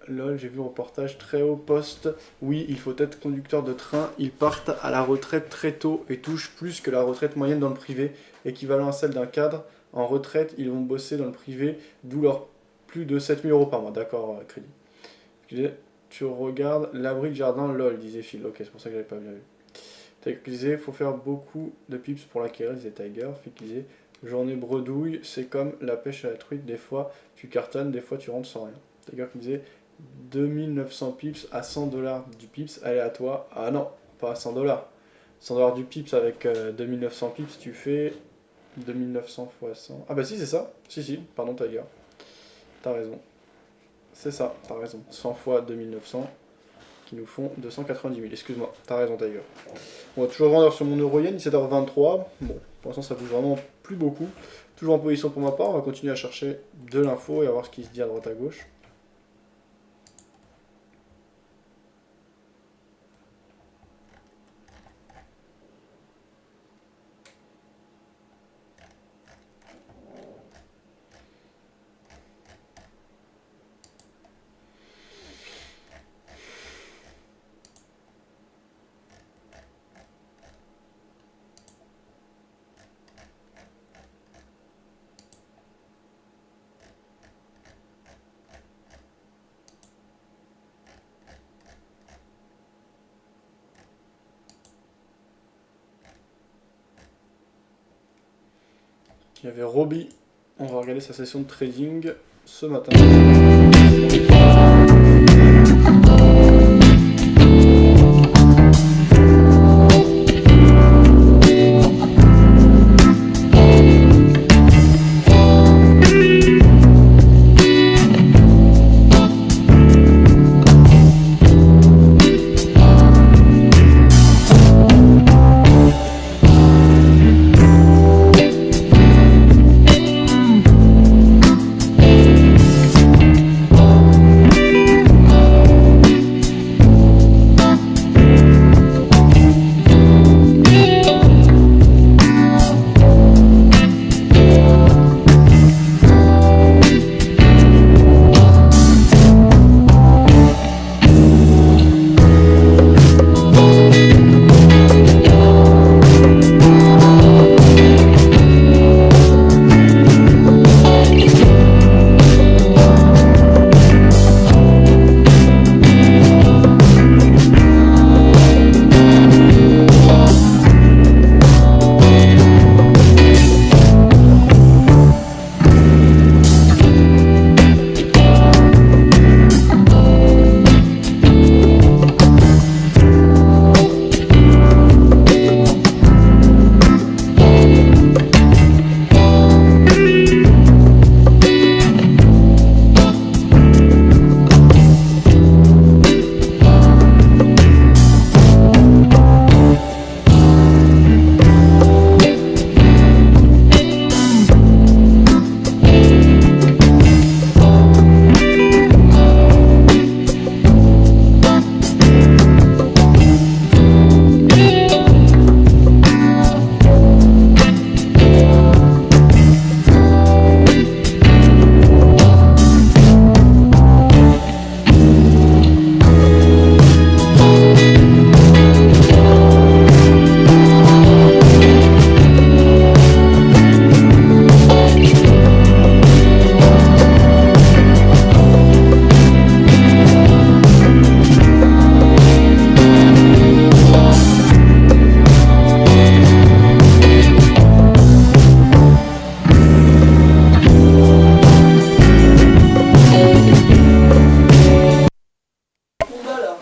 lol, j'ai vu le reportage, très haut poste, oui, il faut être conducteur de train, ils partent à la retraite très tôt et touchent plus que la retraite moyenne dans le privé, équivalent à celle d'un cadre. En retraite, ils vont bosser dans le privé, d'où leur plus de 7 000 euros par mois. D'accord, Crédit. Tu regardes l'abri de jardin, lol, disait Phil. Ok, c'est pour ça que j'avais pas bien vu. Tiger disait, faut faire beaucoup de pips pour l'acquérir, disait Tiger. Phil disait, journée bredouille, c'est comme la pêche à la truite, des fois tu cartonnes, des fois tu rentres sans rien. Tiger qui disait 2900 pips à 100 $ du pips, allez à toi. Ah non, pas à 100 $. 100 $ du pips avec 2900 pips, tu fais 2900 x 100. Ah bah si, c'est ça. Si, pardon Tiger. T'as raison. C'est ça, t'as raison. 100 fois 2900 qui nous font 290 000. Excuse-moi, t'as raison Tiger. On va toujours vendeur sur mon Euroyen, 17h23. Bon, pour l'instant ça bouge vraiment plus beaucoup. Toujours en position pour ma part, on va continuer à chercher de l'info et à voir ce qui se dit à droite à gauche. Il y avait Roby, on va regarder sa session de trading ce matin.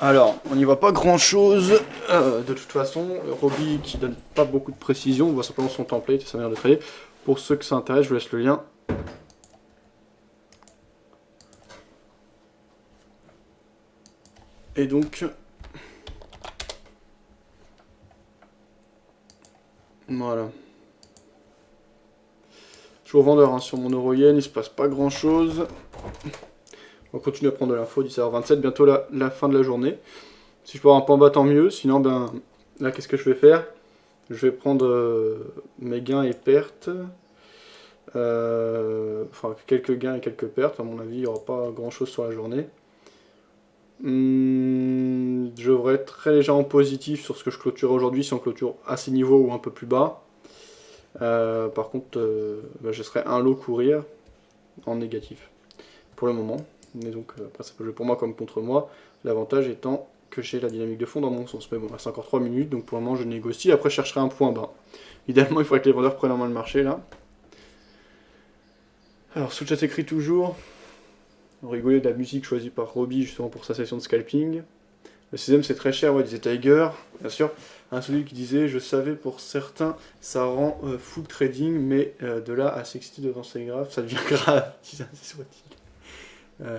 Alors, on n'y voit pas grand chose de toute façon. Roby qui donne pas beaucoup de précision, on voit simplement son template et sa manière de trader. Pour ceux que ça intéresse, je vous laisse le lien. Et donc, voilà. Je suis au vendeur hein, sur mon euro-yen, il se passe pas grand chose. On continue à prendre de l'info, 10h27, bientôt la fin de la journée. Si je peux avoir un point bas, tant mieux. Sinon, ben là, qu'est-ce que je vais faire? Je vais prendre mes gains et pertes. Enfin, quelques gains et quelques pertes. À mon avis, il n'y aura pas grand-chose sur la journée. Je devrais être très légèrement positif sur ce que je clôture aujourd'hui, si on clôture à ces niveaux ou un peu plus bas. Par contre, ben, je serai un lot courir en négatif pour le moment. Mais donc après ça peut jouer pour moi comme contre moi, l'avantage étant que j'ai la dynamique de fond dans mon sens. Mais bon, il reste encore 3 minutes, donc pour le moment je négocie, après je chercherai un point bas. Idéalement il faudrait que les vendeurs prennent en main le marché là. Alors sous le chat écrit toujours, on rigolait de la musique choisie par Roby justement pour sa session de scalping. Le 6ème c'est très cher, ouais, disait Tiger, bien sûr. Un celui qui disait, je savais pour certains ça rend full trading, mais de là à s'exciter devant ces graphes, ça devient grave, si ainsi soit-il.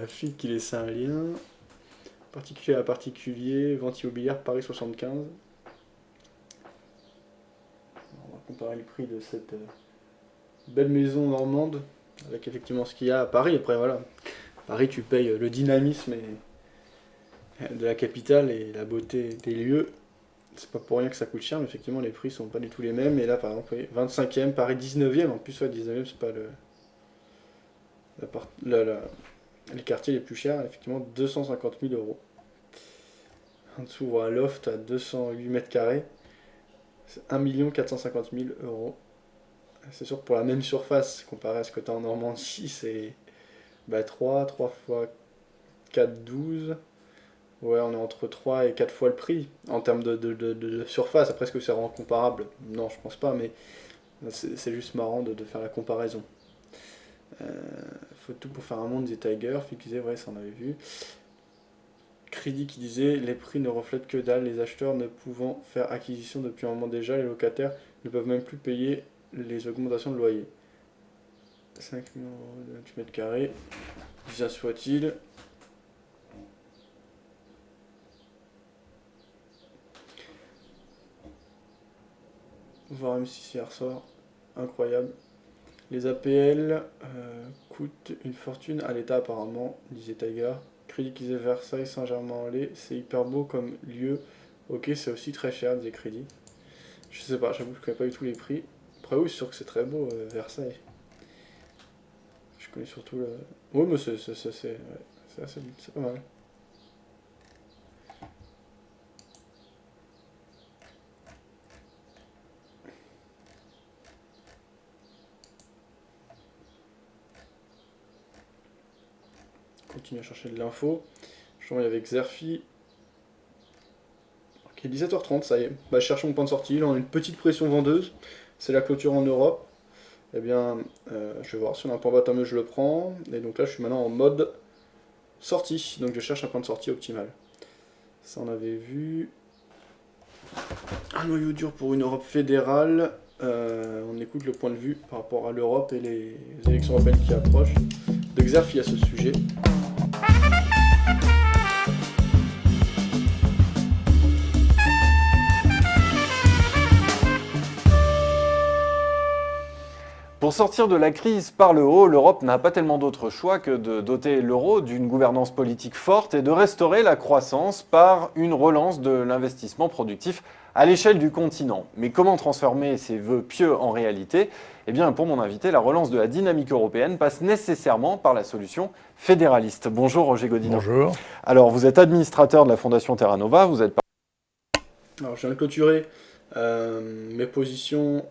Phil qui laissait un lien. Particulier à particulier, vente immobilière, Paris 75. On va comparer le prix de cette belle maison normande avec effectivement ce qu'il y a à Paris. Après voilà, Paris tu payes le dynamisme de la capitale et la beauté des lieux. C'est pas pour rien que ça coûte cher, mais effectivement les prix sont pas du tout les mêmes. Et là par exemple, 25e, Paris 19e, en plus ouais, 19e c'est pas les quartiers les plus chers, effectivement 250 000 euros. En dessous, on voit un loft à 208 mètres carrés, c'est 1 450 000 euros. C'est sûr que pour la même surface, comparé à ce que tu as en Normandie, c'est 3 fois 4, 12. Ouais, on est entre 3 et 4 fois le prix en termes de surface. Après, est-ce que c'est vraiment comparable? Non, je pense pas, mais c'est juste marrant de faire la comparaison. Faut tout pour faire un monde, disait Tiger. Phil qui disait, ouais, ça on avait vu. Crédit qui disait, les prix ne reflètent que dalle, les acheteurs ne pouvant faire acquisition depuis un moment déjà, les locataires ne peuvent même plus payer les augmentations de loyer. 5 millions de 28 mètres carrés, bien soit-il. Voir M6 hier soir, incroyable. Les APL coûtent une fortune à l'État apparemment, disait Tiger. Crédit qui disait Versailles, Saint-Germain-en-Laye, c'est hyper beau comme lieu. Ok, c'est aussi très cher, disait Crédit. Je sais pas, j'avoue que je connais pas du tout les prix. Après oui, c'est sûr que c'est très beau, Versailles. Je connais surtout le... Oui, mais c'est pas mal. Continue à chercher de l'info. Je suis avec Xerfi. Ok, 17h30, ça y est. Je cherche mon point de sortie. Là, on a une petite pression vendeuse. C'est la clôture en Europe. Eh bien, je vais voir si on a un point bas, tant mieux, je le prends. Et donc là, je suis maintenant en mode sortie. Donc je cherche un point de sortie optimal. Ça, on avait vu. Un noyau dur pour une Europe fédérale. On écoute le point de vue par rapport à l'Europe et les élections européennes qui approchent. De Xerfi à ce sujet. Pour sortir de la crise par le haut, l'Europe n'a pas tellement d'autre choix que de doter l'euro d'une gouvernance politique forte et de restaurer la croissance par une relance de l'investissement productif à l'échelle du continent. Mais comment transformer ces vœux pieux en réalité? Eh bien, pour mon invité, la relance de la dynamique européenne passe nécessairement par la solution fédéraliste. Bonjour Roger Godinot. Bonjour. Alors, vous êtes administrateur de la Fondation Terra Nova, vous êtes... Alors, je viens de clôturer mes positions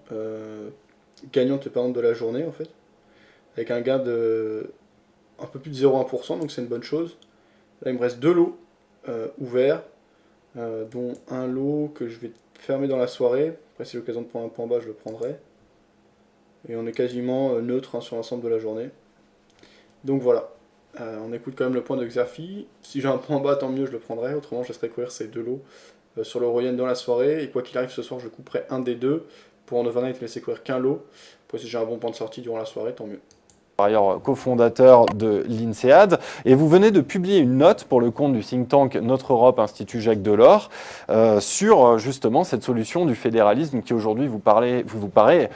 gagnantes par exemple de la journée en fait, avec un gain de un peu plus de 0,1%, donc c'est une bonne chose. Là, il me reste 2 lots ouverts, dont un lot que je vais fermer dans la soirée. Après, c'est l'occasion de prendre un point bas, je le prendrai. Et on est quasiment neutre hein, sur l'ensemble de la journée. Donc voilà. On écoute quand même le point de Xerfi. Si j'ai un point bas, tant mieux, je le prendrai. Autrement, je laisserai courir ces 2 lots sur l'euro-yen dans la soirée. Et quoi qu'il arrive ce soir, je couperai un des 2 pour en overnight laisser courir qu'un lot. Après, si j'ai un bon point de sortie durant la soirée, tant mieux. Par ailleurs cofondateur de l'INSEAD, et vous venez de publier une note pour le compte du think tank Notre Europe Institut Jacques Delors sur justement cette solution du fédéralisme qui aujourd'hui vous paraît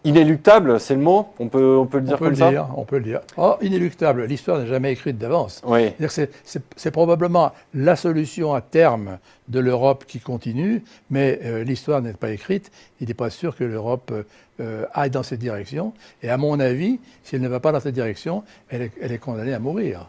inéluctable, c'est le mot? On peut le dire comme ça? On peut le dire. Oh, inéluctable, l'histoire n'est jamais écrite d'avance. Oui. C'est probablement la solution à terme de l'Europe qui continue, mais l'histoire n'est pas écrite. Il n'est pas sûr que l'Europe aille dans cette direction. Et à mon avis, si elle ne va pas dans cette direction, elle est condamnée à mourir.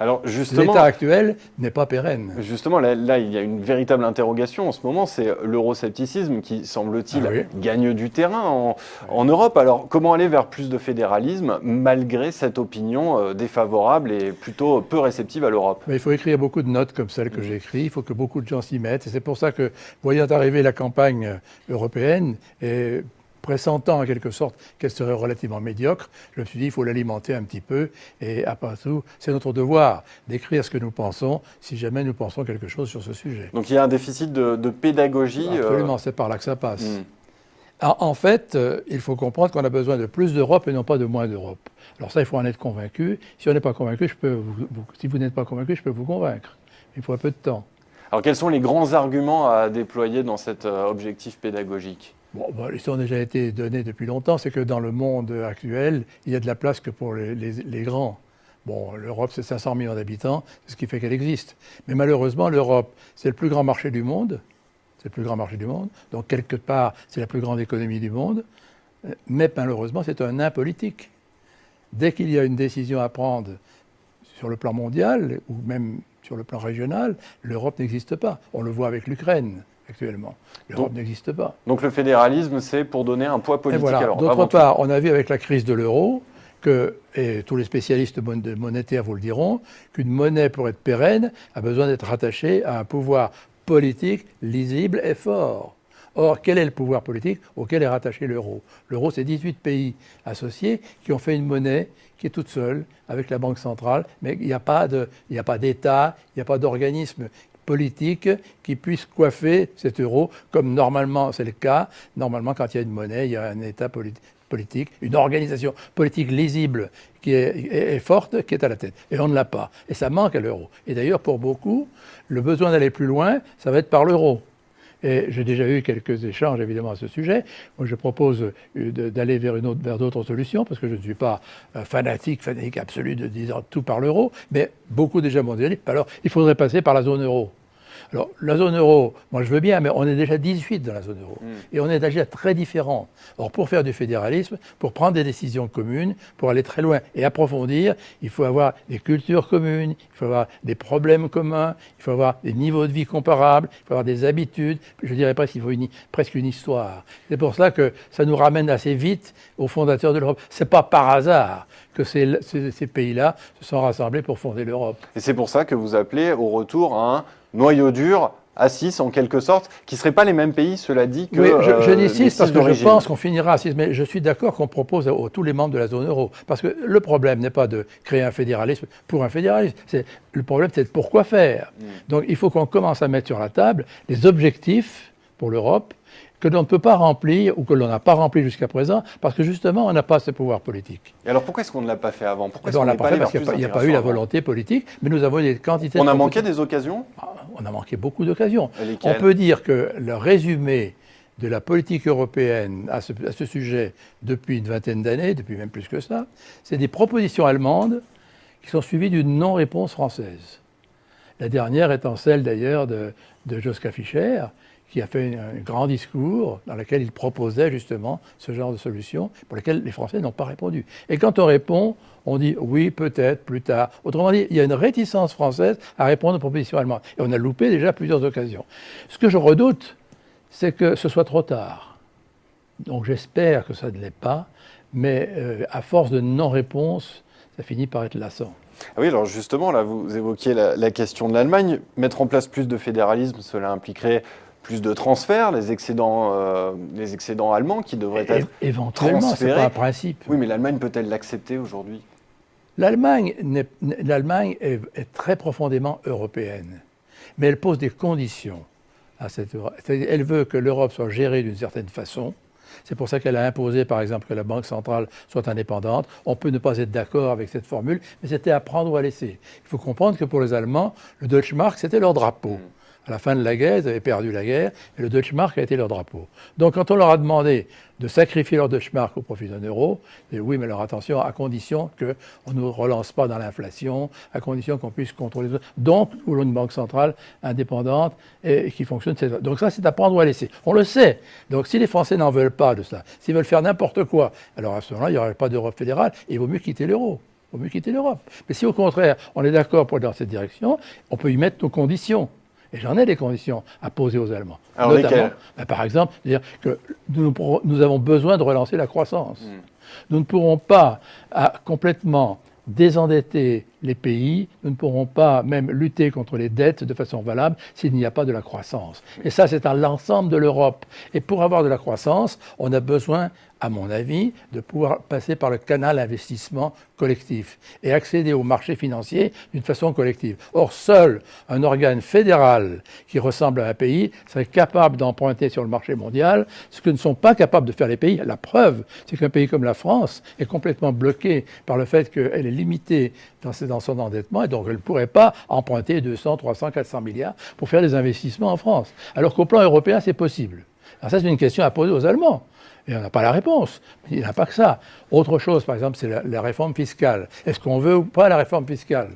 Alors justement, l'état actuel n'est pas pérenne. Justement, là, il y a une véritable interrogation en ce moment, c'est l'euroscepticisme qui, semble-t-il, gagne du terrain en Europe. Alors, comment aller vers plus de fédéralisme malgré cette opinion défavorable et plutôt peu réceptive à l'Europe? Mais il faut écrire beaucoup de notes comme celles que j'écris, il faut que beaucoup de gens s'y mettent. Et c'est pour ça que, voyant arriver la campagne européenne, et pressentant en quelque sorte qu'elle serait relativement médiocre, je me suis dit il faut l'alimenter un petit peu et après tout, c'est notre devoir d'écrire ce que nous pensons si jamais nous pensons quelque chose sur ce sujet. Donc il y a un déficit de pédagogie. Absolument, c'est par là que ça passe. En fait, il faut comprendre qu'on a besoin de plus d'Europe et non pas de moins d'Europe. Alors ça, il faut en être convaincu. Si on n'est pas convaincu, si vous n'êtes pas convaincu, je peux vous convaincre. Il faut un peu de temps. Alors quels sont les grands arguments à déployer dans cet objectif pédagogique ? Bon, ils ont déjà été donnés depuis longtemps. C'est que dans le monde actuel, il y a de la place que pour les grands. Bon, l'Europe, c'est 500 millions d'habitants, c'est ce qui fait qu'elle existe. Mais malheureusement, l'Europe, c'est le plus grand marché du monde. C'est le plus grand marché du monde. Donc, quelque part, c'est la plus grande économie du monde. Mais malheureusement, c'est un nain politique. Dès qu'il y a une décision à prendre sur le plan mondial, ou même sur le plan régional, l'Europe n'existe pas. On le voit avec l'Ukraine. Actuellement. L'Europe n'existe pas. Donc le fédéralisme, c'est pour donner un poids politique. Voilà. D'autre part, on a vu avec la crise de l'euro, et tous les spécialistes monétaires vous le diront, qu'une monnaie, pour être pérenne, a besoin d'être rattachée à un pouvoir politique lisible et fort. Or, quel est le pouvoir politique auquel est rattaché l'euro? L'euro, c'est 18 pays associés qui ont fait une monnaie qui est toute seule, avec la Banque centrale, mais il n'y a pas d'État, il n'y a pas d'organisme politique qui puisse coiffer cet euro, comme normalement c'est le cas. Normalement, quand il y a une monnaie, il y a un État politique, une organisation politique lisible qui est forte, qui est à la tête. Et on ne l'a pas. Et ça manque à l'euro. Et d'ailleurs, pour beaucoup, le besoin d'aller plus loin, ça va être par l'euro. Et j'ai déjà eu quelques échanges, évidemment, à ce sujet. Moi, je propose d'aller vers d'autres solutions, parce que je ne suis pas fanatique absolu de dire tout par l'euro, mais beaucoup déjà m'ont dit, alors, il faudrait passer par la zone euro. Alors, la zone euro, moi je veux bien, mais on est déjà 18 dans la zone euro. Et on est déjà très différents. Or, pour faire du fédéralisme, pour prendre des décisions communes, pour aller très loin et approfondir, il faut avoir des cultures communes, il faut avoir des problèmes communs, il faut avoir des niveaux de vie comparables, il faut avoir des habitudes. Je dirais presque qu'il faut presque une histoire. C'est pour ça que ça nous ramène assez vite aux fondateurs de l'Europe. C'est pas par hasard que ces pays-là se sont rassemblés pour fonder l'Europe. Et c'est pour ça que vous appelez au retour à un noyau dur à 6 en quelque sorte, qui ne seraient pas les mêmes pays, cela dit, que oui, je dis 6 parce que d'origine. Je pense qu'on finira à 6, mais je suis d'accord qu'on propose à tous les membres de la zone euro. Parce que le problème n'est pas de créer un fédéralisme pour un fédéralisme. Le problème, c'est de pourquoi faire. Donc il faut qu'on commence à mettre sur la table les objectifs pour l'Europe que l'on ne peut pas remplir ou que l'on n'a pas rempli jusqu'à présent parce que justement, on n'a pas ce pouvoir politique. Et alors pourquoi est-ce qu'on ne l'a pas fait avant? Pourquoi on ne l'a pas fait parce qu'il n'y a pas eu la volonté politique, mais nous avons des quantités... On a manqué des occasions? On a manqué beaucoup d'occasions. Lesquelles? On peut dire que le résumé de la politique européenne à ce sujet depuis une vingtaine d'années, depuis même plus que ça, c'est des propositions allemandes qui sont suivies d'une non-réponse française. La dernière étant celle d'ailleurs de Joschka Fischer, qui a fait un grand discours dans lequel il proposait justement ce genre de solution pour lesquelles les Français n'ont pas répondu. Et quand on répond, on dit oui, peut-être, plus tard. Autrement dit, il y a une réticence française à répondre aux propositions allemandes. Et on a loupé déjà plusieurs occasions. Ce que je redoute, c'est que ce soit trop tard. Donc j'espère que ça ne l'est pas, mais à force de non-réponse, ça finit par être lassant. Ah oui, alors justement, là, vous évoquiez la question de l'Allemagne. Mettre en place plus de fédéralisme, cela impliquerait plus de transferts, les excédents allemands qui devraient être éventuellement, transférés. c'est pas un principe. Oui, mais l'Allemagne peut-elle l'accepter aujourd'hui? L'Allemagne est très profondément européenne, mais elle pose des conditions à cette Europe. Elle veut que l'Europe soit gérée d'une certaine façon. C'est pour ça qu'elle a imposé, par exemple, que la Banque centrale soit indépendante. On peut ne pas être d'accord avec cette formule, mais c'était à prendre ou à laisser. Il faut comprendre que pour les Allemands, le Deutschmark, c'était leur drapeau. À la fin de la guerre, ils avaient perdu la guerre, et le Deutschmark a été leur drapeau. Donc quand on leur a demandé de sacrifier leur Deutschmark au profit d'un euro, ils disent oui, mais alors attention, à condition qu'on ne nous relance pas dans l'inflation, à condition qu'on puisse contrôler les autres. Donc, nous voulons une banque centrale indépendante et qui fonctionne. Donc ça, c'est à prendre ou à laisser. On le sait. Donc si les Français n'en veulent pas de ça, s'ils veulent faire n'importe quoi, alors à ce moment-là, il n'y aurait pas d'Europe fédérale, et il vaut mieux quitter l'euro. Il vaut mieux quitter l'Europe. Mais si au contraire, on est d'accord pour aller dans cette direction, on peut y mettre nos conditions. Et j'en ai des conditions à poser aux Allemands. Alors notamment, par exemple, dire que nous avons besoin de relancer la croissance. Nous ne pourrons pas complètement désendetter les pays, nous ne pourrons pas même lutter contre les dettes de façon valable s'il n'y a pas de la croissance. Et ça, c'est à l'ensemble de l'Europe. Et pour avoir de la croissance, on a besoin, à mon avis, de pouvoir passer par le canal investissement collectif et accéder au marché financier d'une façon collective. Or, seul un organe fédéral qui ressemble à un pays serait capable d'emprunter sur le marché mondial ce que ne sont pas capables de faire les pays. La preuve, c'est qu'un pays comme la France est complètement bloqué par le fait qu'elle est limitée dans son endettement et donc elle ne pourrait pas emprunter 200, 300, 400 milliards pour faire des investissements en France. Alors qu'au plan européen, c'est possible. Alors ça, c'est une question à poser aux Allemands. Et on n'a pas la réponse. Il n'y a pas que ça. Autre chose, par exemple, c'est la réforme fiscale. Est-ce qu'on veut ou pas la réforme fiscale?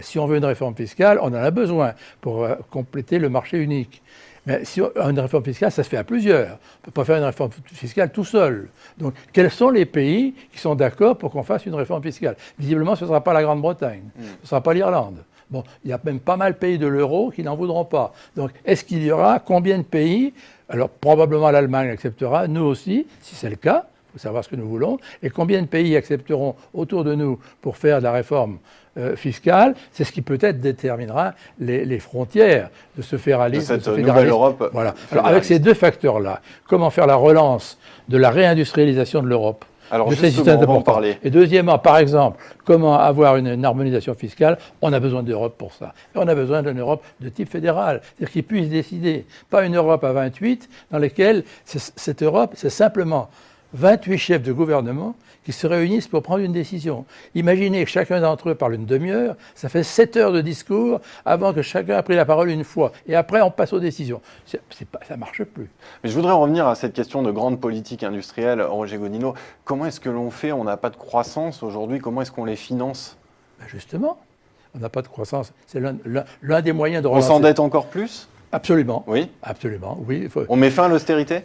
Si on veut une réforme fiscale, on en a besoin pour compléter le marché unique. Mais si une réforme fiscale, ça se fait à plusieurs. On ne peut pas faire une réforme fiscale tout seul. Donc, quels sont les pays qui sont d'accord pour qu'on fasse une réforme fiscale? Visiblement, ce ne sera pas la Grande-Bretagne, ce ne sera pas l'Irlande. Bon, il y a même pas mal de pays de l'euro qui n'en voudront pas. Donc, est-ce qu'il y aura combien de pays? Alors, probablement l'Allemagne acceptera, nous aussi, si c'est le cas. Il faut savoir ce que nous voulons. Et combien de pays accepteront autour de nous pour faire de la réforme fiscale? C'est ce qui peut-être déterminera les frontières de ce fédéralisme. De cette nouvelle Europe. Voilà. Alors, avec ces deux facteurs-là, comment faire la relance de la réindustrialisation de l'Europe? Alors justement, on va en parler. Et deuxièmement, par exemple, comment avoir une harmonisation fiscale? On a besoin d'Europe pour ça. Et on a besoin d'une Europe de type fédéral, c'est-à-dire qui puisse décider. Pas une Europe à 28 dans laquelle cette Europe, c'est simplement 28 chefs de gouvernement qui se réunissent pour prendre une décision. Imaginez que chacun d'entre eux parle une demi-heure, ça fait 7 heures de discours avant que chacun ait pris la parole une fois. Et après, on passe aux décisions. Ça ne marche plus. Mais je voudrais revenir à cette question de grande politique industrielle. Roger Godino, comment est-ce que l'on fait? On n'a pas de croissance aujourd'hui. Comment est-ce qu'on les finance? Justement, on n'a pas de croissance. C'est l'un des moyens de On relancer. s'endette encore plus? Absolument. Oui. Absolument, oui. On met fin à l'austérité?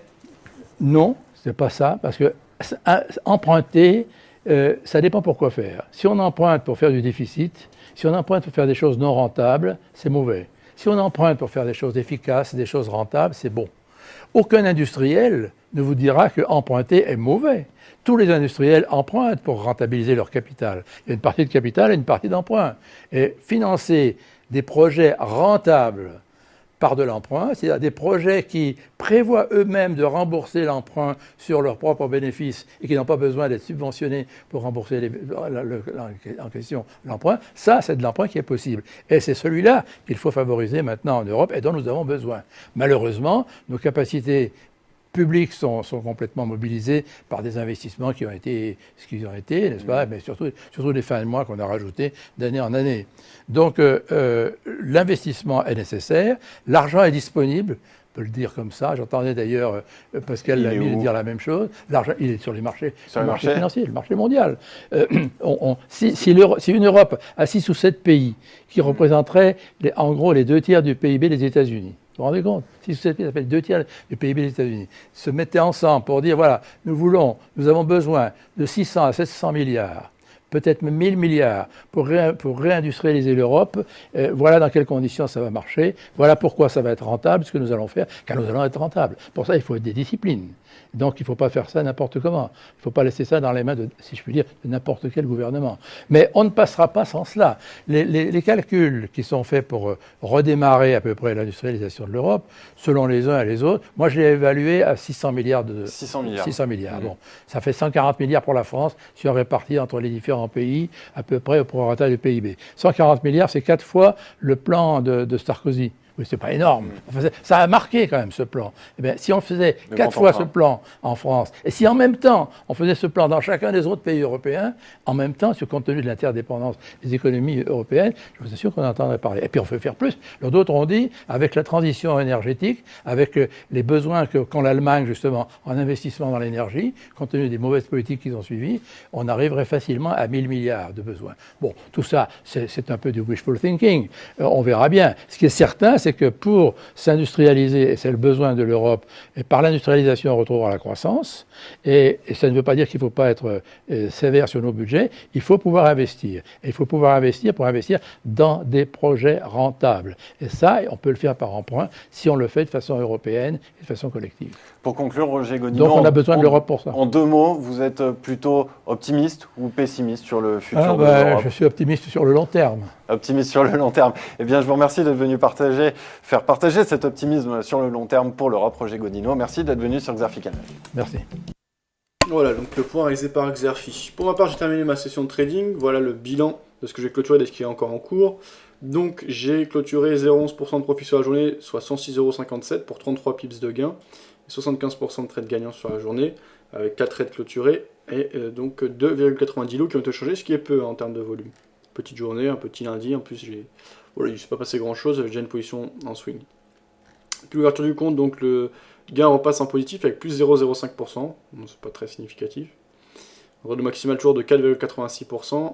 Non, c'est pas ça, parce que emprunter, ça dépend pour quoi faire. Si on emprunte pour faire du déficit, si on emprunte pour faire des choses non rentables, c'est mauvais. Si on emprunte pour faire des choses efficaces, des choses rentables, c'est bon. Aucun industriel ne vous dira que emprunter est mauvais. Tous les industriels empruntent pour rentabiliser leur capital. Il y a une partie de capital et une partie d'emprunt. Et financer des projets rentables par de l'emprunt, c'est-à-dire des projets qui prévoient eux-mêmes de rembourser l'emprunt sur leurs propres bénéfices et qui n'ont pas besoin d'être subventionnés pour rembourser en question l'emprunt, ça c'est de l'emprunt qui est possible. Et c'est celui-là qu'il faut favoriser maintenant en Europe et dont nous avons besoin. Malheureusement, nos capacités publics sont complètement mobilisés par des investissements qui ont été ce qu'ils ont été, n'est-ce pas? Mais surtout les fins de mois qu'on a rajoutés d'année en année. Donc l'investissement est nécessaire, l'argent est disponible, on peut le dire comme ça. J'entendais d'ailleurs Pascal Lamy dire la même chose. L'argent, il est sur les marchés, financiers, le marché mondial. Si une Europe a 6 ou 7 pays qui représenteraient en gros les 2 tiers du PIB des États-Unis, vous vous rendez compte? 6 ou 7 pays, ça fait 2 tiers du PIB des États-Unis. Se mettaient ensemble pour dire, voilà, nous avons besoin de 600 à 700 milliards, peut-être même 1000 milliards pour réindustrialiser l'Europe. Voilà dans quelles conditions ça va marcher. Voilà pourquoi ça va être rentable, ce que nous allons faire, car nous allons être rentables. Pour ça, il faut des disciplines. Donc, il ne faut pas faire ça n'importe comment. Il ne faut pas laisser ça dans les mains, si je puis dire, de n'importe quel gouvernement. Mais on ne passera pas sans cela. Les calculs qui sont faits pour redémarrer à peu près l'industrialisation de l'Europe, selon les uns et les autres, moi, je l'ai évalué à 600 milliards. 600 milliards. Bon, ça fait 140 milliards pour la France si on répartit entre les différents différents pays, à peu près au prorata du PIB. 140 milliards, c'est 4 fois le plan de Sarkozy. Oui, c'est pas énorme. Enfin, ça a marqué quand même ce plan. Eh bien, si on faisait Le 4 grand fois emprunt. ce plan en France, et si en même temps on faisait ce plan dans chacun des autres pays européens, en même temps, compte tenu de l'interdépendance des économies européennes, je vous assure qu'on entendrait parler. Et puis on peut faire plus. Alors, d'autres ont dit, avec la transition énergétique, avec les besoins qu'ont l'Allemagne justement en investissement dans l'énergie, compte tenu des mauvaises politiques qu'ils ont suivies, on arriverait facilement à 1000 milliards de besoins. Bon, tout ça, c'est un peu du wishful thinking. On verra bien. Ce qui est certain, c'est que pour s'industrialiser, et c'est le besoin de l'Europe, et par l'industrialisation, on retrouvera la croissance, et ça ne veut pas dire qu'il ne faut pas être sévère sur nos budgets, il faut pouvoir investir. Et il faut pouvoir investir pour investir dans des projets rentables. Et ça, on peut le faire par emprunt si on le fait de façon européenne et de façon collective. Pour conclure, Roger Godino, Donc on a besoin de l'Europe pour ça. En 2 mots, vous êtes plutôt optimiste ou pessimiste sur le futur de l'Europe? Je suis optimiste sur le long terme. Optimiste sur le long terme. Eh bien, je vous remercie d'être venu faire partager cet optimisme sur le long terme pour l'Europe, Roger Godino. Merci d'être venu sur Xerfi Canal. Merci. Voilà, donc le point réalisé par Xerfi. Pour ma part, j'ai terminé ma session de trading. Voilà le bilan de ce que j'ai clôturé et de ce qui est encore en cours. Donc, j'ai clôturé 0,11% de profit sur la journée, soit 106,57 € pour 33 pips de gain. 75% de trades gagnants sur la journée, avec 4 trades clôturés, et donc 2,90 lots qui ont été changés, ce qui est peu en termes de volume. Petite journée, un petit lundi, en plus il ne s'est pas passé grand chose, j'ai une position en swing. Puis l'ouverture du compte, donc le gain repasse en positif avec plus 0,05%, bon, c'est pas très significatif. Le maximal toujours de 4,86%,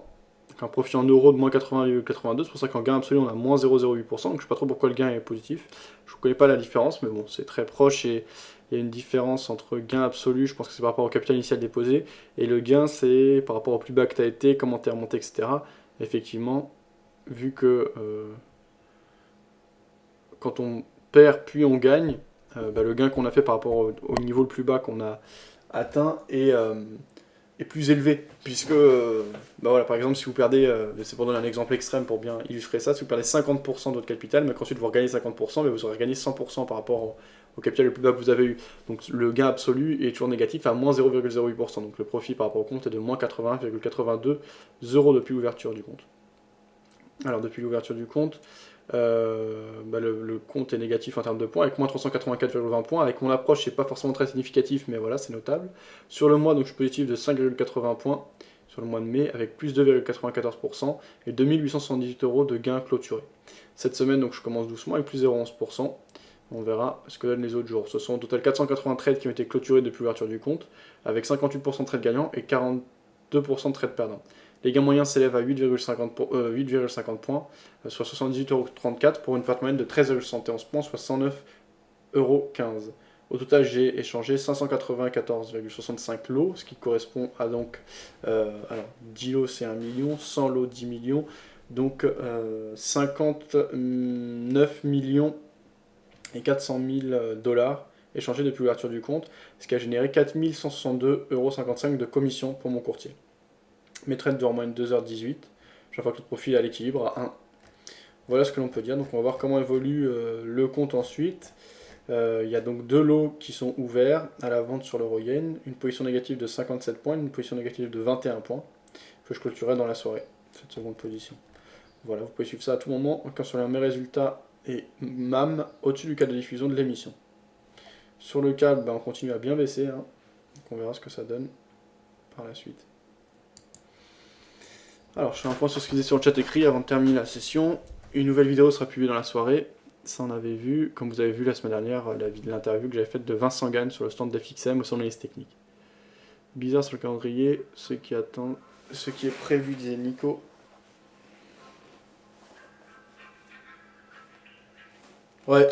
un profit en euros de moins 80,82, c'est pour ça qu'en gain absolu on a moins 0,08%, donc je ne sais pas trop pourquoi le gain est positif. Je ne connais pas la différence, mais bon, c'est très proche et il y a une différence entre gain absolu, je pense que c'est par rapport au capital initial déposé, et le gain c'est par rapport au plus bas que tu as été, comment tu es remonté, etc. Effectivement, vu que quand on perd puis on gagne, le gain qu'on a fait par rapport au niveau le plus bas qu'on a atteint est plus élevé, puisque, voilà, par exemple, si vous perdez, c'est pour donner un exemple extrême pour bien illustrer ça, si vous perdez 50% de votre capital, mais qu'ensuite vous regagnez 50%, mais vous aurez gagné 100% par rapport au capital le plus bas que vous avez eu. Donc le gain absolu est toujours négatif à moins 0,08%, donc le profit par rapport au compte est de moins 80,82 € depuis l'ouverture du compte. Alors depuis l'ouverture du compte, le compte est négatif en termes de points, avec moins 384,20 points. Avec mon approche, c'est pas forcément très significatif, mais voilà, c'est notable. Sur le mois, donc je suis positif de 5,80 points sur le mois de mai, avec plus 2,94% et 2878 € de gains clôturés. Cette semaine, donc je commence doucement avec plus 0,11%. On verra ce que donnent les autres jours. Ce sont au total 480 trades qui ont été clôturés depuis l'ouverture du compte, avec 58% de trades gagnants et 42% de trades perdants. Les gains moyens s'élèvent à 8,50 points, soit 78,34 € pour une perte moyenne de 13,71 points, soit 109,15 €. Au total, j'ai échangé 594,65 lots, ce qui correspond à donc, 10 lots c'est 1 million, 100 lots 10 millions, donc 59 millions et 400 000 $ échangés depuis l'ouverture du compte, ce qui a généré 4 162,55 € de commission pour mon courtier. Mes trades durent en moyenne 2h18, chaque fois que le profil est à l'équilibre à 1. Voilà ce que l'on peut dire, donc on va voir comment évolue le compte ensuite. Il y a donc 2 lots qui sont ouverts à la vente sur l'euro-yen, une position négative de 57 points, une position négative de 21 points, que je clôturerai dans la soirée, cette seconde position. Voilà, vous pouvez suivre ça à tout moment, quand sur mes résultats et MAM au-dessus du cadre de diffusion de l'émission. Sur le câble, on continue à bien baisser, donc on verra ce que ça donne par la suite. Alors, je fais un point sur ce qui est sur le chat écrit avant de terminer la session. Une nouvelle vidéo sera publiée dans la soirée. Ça, on avait vu, comme vous avez vu la semaine dernière, l'interview que j'avais faite de Vincent Gagne sur le stand d'FXM au sein de l'analyse technique. Bizarre sur le calendrier, ce qui est prévu, disait Nico. Ouais.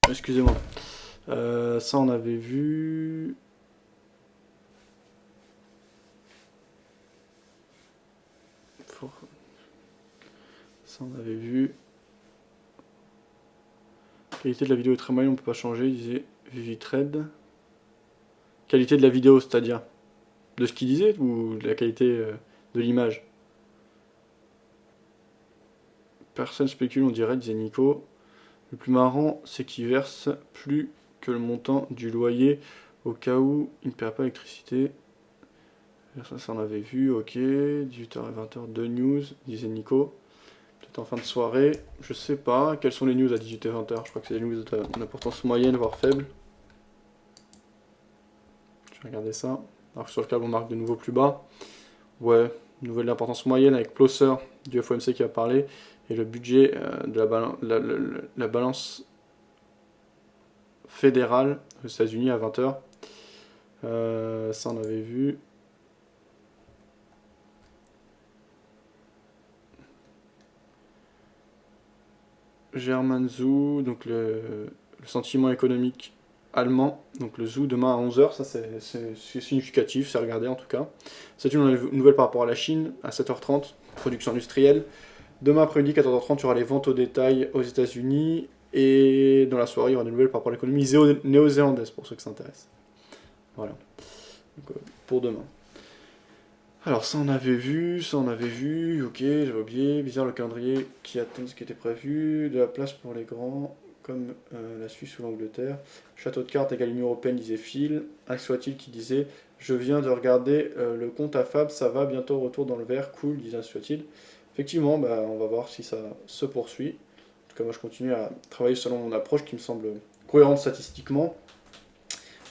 Excusez-moi. Ça, on avait vu. Ça, on avait vu. Qualité de la vidéo est très moyenne, on peut pas changer, disait Vivitred. Qualité de la vidéo, c'est-à-dire de ce qu'il disait ou de la qualité de l'image? Personne spécule, on dirait, disait Nico. Le plus marrant, c'est qu'il verse plus que le montant du loyer au cas où il ne perd pas l'électricité. Ça, on avait vu, ok. 18h et 20h, 2 news, disait Nico. Peut-être en fin de soirée, je sais pas. Quelles sont les news à 18h et 20h? Je crois que c'est des news d'importance moyenne, voire faible. Je vais regarder ça. Alors que sur le câble, on marque de nouveau plus bas. Ouais, nouvelle d'importance moyenne avec Plosser du FOMC qui a parlé. Et le budget de la balance fédérale aux États-Unis à 20h. Ça, on avait vu. German Zoo, donc le sentiment économique allemand, donc le Zoo demain à 11h, ça c'est significatif, c'est regardé en tout cas. C'est une nouvelle par rapport à la Chine, à 7h30, production industrielle. Demain après-midi, 14h30, il y aura les ventes au détail aux États-Unis, et dans la soirée, il y aura des nouvelles par rapport à l'économie néo-zélandaise, pour ceux que ça intéresse. Voilà, donc, pour demain. Alors ça on avait vu, ok, j'avais oublié, bizarre le calendrier qui attend ce qui était prévu, de la place pour les grands, comme la Suisse ou l'Angleterre. Château de cartes égale Union Européenne, disait Phil. Soit-il qui disait, je viens de regarder le compte à Fab, ça va, bientôt retour dans le vert, cool, disait Soit-il. Effectivement, bah, on va voir si ça se poursuit. En tout cas moi je continue à travailler selon mon approche qui me semble cohérente statistiquement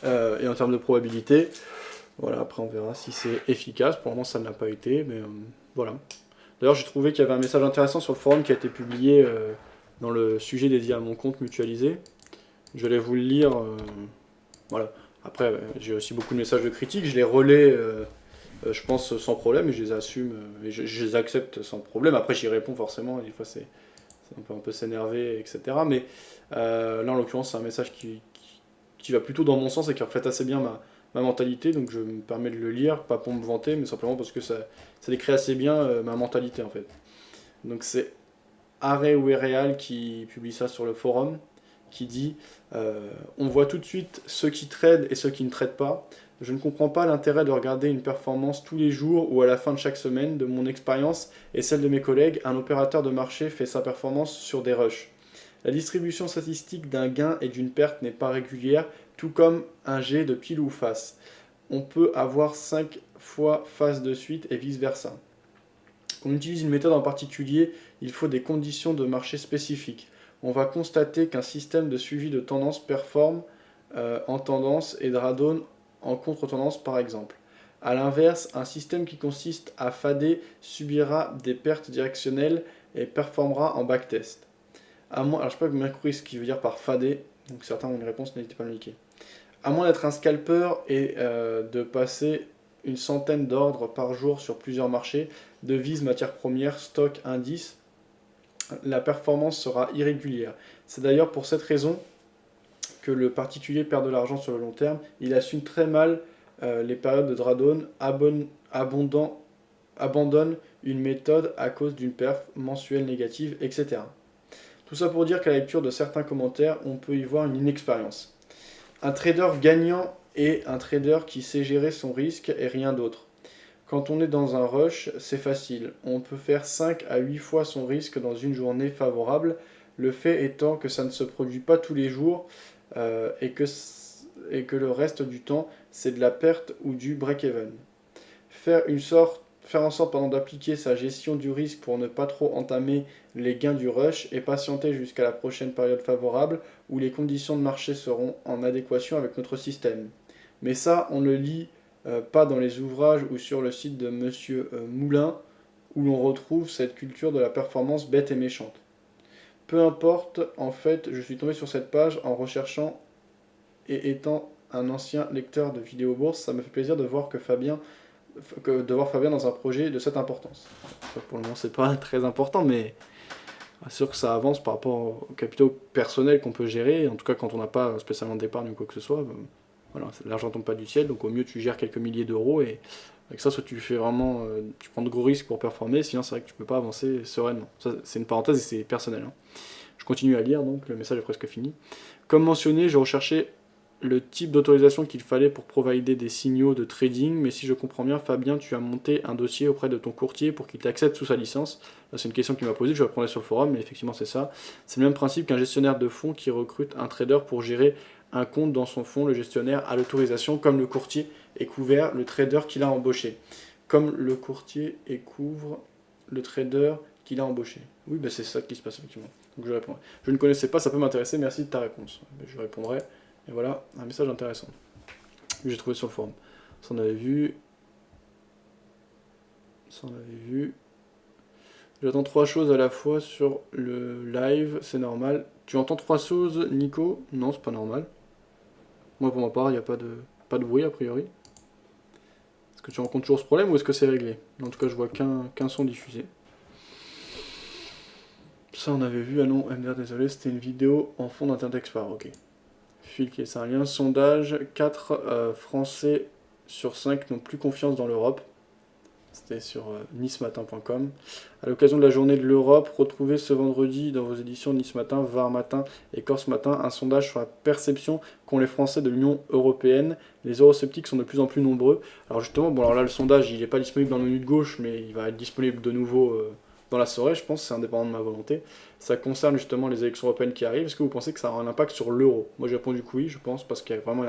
et en termes de probabilité. Voilà, après on verra si c'est efficace. Pour le moment ça ne l'a pas été, mais voilà. D'ailleurs j'ai trouvé qu'il y avait un message intéressant sur le forum qui a été publié dans le sujet dédié à mon compte mutualisé. Je vais vous le lire. Voilà. Après j'ai aussi beaucoup de messages de critique, je les relais je pense sans problème et je les assume et je les accepte sans problème. Après j'y réponds forcément, et des fois c'est un peu s'énerver, etc. Mais là en l'occurrence c'est un message qui va plutôt dans mon sens et qui reflète assez bien ma mentalité, donc je me permets de le lire, pas pour me vanter, mais simplement parce que ça décrit assez bien ma mentalité en fait. Donc c'est Arewereal qui publie ça sur le forum, qui dit on voit tout de suite ceux qui tradent et ceux qui ne tradent pas. Je ne comprends pas l'intérêt de regarder une performance tous les jours ou à la fin de chaque semaine. De mon expérience et celle de mes collègues, un opérateur de marché fait sa performance sur des rushs. La distribution statistique d'un gain et d'une perte n'est pas régulière, tout comme un jet de pile ou face. On peut avoir 5 fois face de suite et vice versa. Quand on utilise une méthode en particulier, il faut des conditions de marché spécifiques. On va constater qu'un système de suivi de tendance performe en tendance et drawdown en contre-tendance par exemple. A l'inverse, un système qui consiste à fader subira des pertes directionnelles et performera en backtest. Alors je ne sais pas bien compris ce qu'il veut dire par fader, donc certains ont une réponse, n'hésitez pas à me l'indiquer. À moins d'être un scalper et de passer une centaine d'ordres par jour sur plusieurs marchés, devises, matières premières, stocks, indices, la performance sera irrégulière. C'est d'ailleurs pour cette raison que le particulier perd de l'argent sur le long terme. Il assume très mal les périodes de drawdown, abandonne une méthode à cause d'une perf mensuelle négative, etc. Tout ça pour dire qu'à la lecture de certains commentaires, on peut y voir une inexpérience. Un trader gagnant est un trader qui sait gérer son risque et rien d'autre. Quand on est dans un rush, c'est facile. On peut faire 5 à 8 fois son risque dans une journée favorable. Le fait étant que ça ne se produit pas tous les jours et que le reste du temps, c'est de la perte ou du break-even. Faire en sorte d'appliquer sa gestion du risque pour ne pas trop entamer les gains du rush et patienter jusqu'à la prochaine période favorable où les conditions de marché seront en adéquation avec notre système. Mais ça, on ne le lit pas dans les ouvrages ou sur le site de Monsieur Moulin où l'on retrouve cette culture de la performance bête et méchante. Peu importe, en fait, je suis tombé sur cette page en recherchant et étant un ancien lecteur de vidéos bourse, ça me fait plaisir de voir Fabien dans un projet de cette importance. Pour le moment, c'est pas très important, mais C'est sûr que ça avance par rapport aux capitaux personnels qu'on peut gérer, en tout cas quand on n'a pas spécialement d'épargne ou quoi que ce soit, voilà, l'argent tombe pas du ciel, donc au mieux tu gères quelques milliers d'euros et avec ça, soit tu fais vraiment, tu prends de gros risques pour performer, sinon c'est vrai que tu peux pas avancer sereinement. Ça, c'est une parenthèse et c'est personnel. Hein. Je continue à lire, donc le message est presque fini. Comme mentionné, je recherchais le type d'autorisation qu'il fallait pour provider des signaux de trading, mais si je comprends bien, Fabien, tu as monté un dossier auprès de ton courtier pour qu'il t'accepte sous sa licence. C'est une question qu'il m'a posée, je répondrai sur le forum, mais effectivement c'est ça. C'est le même principe qu'un gestionnaire de fonds qui recrute un trader pour gérer un compte dans son fonds. Le gestionnaire a l'autorisation, comme le courtier, et couvert le trader qu'il a embauché. Comme le courtier et couvre le trader qu'il a embauché. Oui, ben c'est ça qui se passe effectivement. Donc je répondrai. Je ne connaissais pas, ça peut m'intéresser, merci de ta réponse. Je répondrai. Et voilà, un message intéressant que j'ai trouvé sur le forum. Ça on avait vu. Ça on avait vu. J'attends 3 choses à la fois sur le live, c'est normal. Tu entends 3 choses, Nico? Non, c'est pas normal. Moi pour ma part, il n'y a pas de bruit a priori. Est-ce que tu rencontres toujours ce problème ou est-ce que c'est réglé? En tout cas, je vois qu'un son diffusé. Ça on avait vu, ah non, MDR, désolé, c'était une vidéo en fond d'Internet Explorer, ok. Phil qui est un lien, sondage, 4 Français sur 5 n'ont plus confiance dans l'Europe. C'était sur nicematin.com. À l'occasion de la journée de l'Europe, retrouvez ce vendredi dans vos éditions Nice Matin, Var Matin et Corse Matin un sondage sur la perception qu'ont les Français de l'Union Européenne. Les eurosceptiques sont de plus en plus nombreux. Alors justement, bon alors là le sondage il n'est pas disponible dans le menu de gauche, mais il va être disponible de nouveau dans la soirée, je pense, c'est indépendant de ma volonté. Ça concerne justement les élections européennes qui arrivent. Est-ce que vous pensez que ça aura un impact sur l'euro? Moi j'ai répondu que oui, je pense, parce qu'il y a vraiment,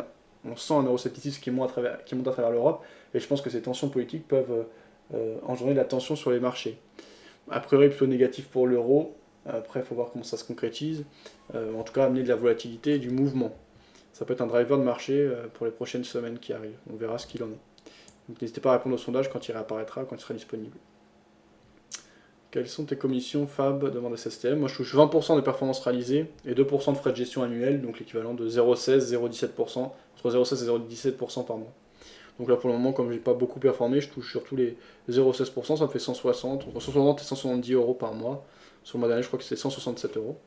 on sent un euroscepticisme qui monte à travers l'Europe, et je pense que ces tensions politiques peuvent engendrer de la tension sur les marchés. A priori plutôt négatif pour l'euro, après il faut voir comment ça se concrétise, en tout cas amener de la volatilité et du mouvement. Ça peut être un driver de marché pour les prochaines semaines qui arrivent, on verra ce qu'il en est. Donc n'hésitez pas à répondre au sondage quand il réapparaîtra, quand il sera disponible. Quelles sont tes commissions, Fab? Demande SSTM. Moi je touche 20% des performances réalisées et 2% de frais de gestion annuels, donc l'équivalent de 0,16, 0,17%, entre 0,16 et 0,17% par mois. Donc là pour le moment, comme j'ai pas beaucoup performé, je touche surtout les 0,16%, ça me fait 160, entre 160 et 170 euros par mois. Sur le mois dernier, je crois que c'était 167 euros.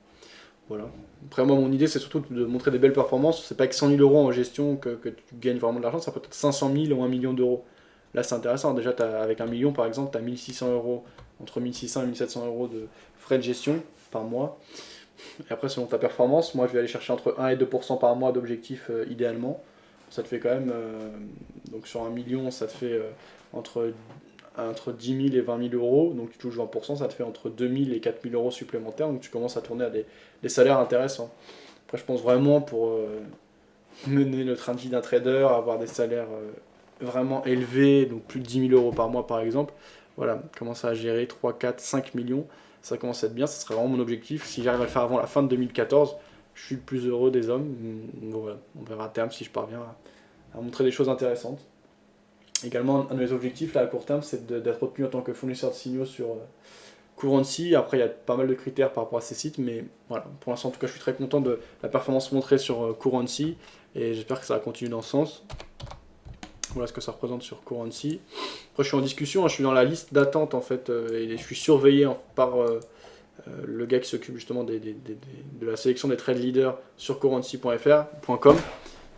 Voilà. Après moi, mon idée c'est surtout de montrer des belles performances. C'est pas que 100 000 euros en gestion que tu gagnes vraiment de l'argent, ça peut être 500 000 ou 1 million d'euros. Là c'est intéressant, déjà avec 1 million par exemple, tu as 1600 euros, entre 1600 et 1700 euros de frais de gestion par mois. Et après selon ta performance, moi je vais aller chercher entre 1 et 2% par mois d'objectifs idéalement. Ça te fait quand même, donc sur 1 million ça te fait entre 10 000 et 20 000 euros, donc tu touches 20%, ça te fait entre 2 000 et 4 000 euros supplémentaires, donc tu commences à tourner à des salaires intéressants. Après je pense vraiment pour mener le train de vie d'un trader, avoir des salaires vraiment élevés, donc plus de 10 000 euros par mois par exemple, voilà, commencer à gérer 3, 4, 5 millions, ça commence à être bien, ça serait vraiment mon objectif. Si j'arrive à le faire avant la fin de 2014, je suis le plus heureux des hommes. Donc voilà, on verra à terme si je parviens à montrer des choses intéressantes. Également, un de mes objectifs là, à court terme, c'est d'être retenu en tant que fournisseur de signaux sur Currency. Après, il y a pas mal de critères par rapport à ces sites, mais voilà, pour l'instant, en tout cas, je suis très content de la performance montrée sur Currency, et j'espère que ça va continuer dans ce sens. Voilà ce que ça représente sur Currency. Après, je suis en discussion, je suis dans la liste d'attente en fait, et je suis surveillé par le gars qui s'occupe justement de la sélection des trade leaders sur currency.com.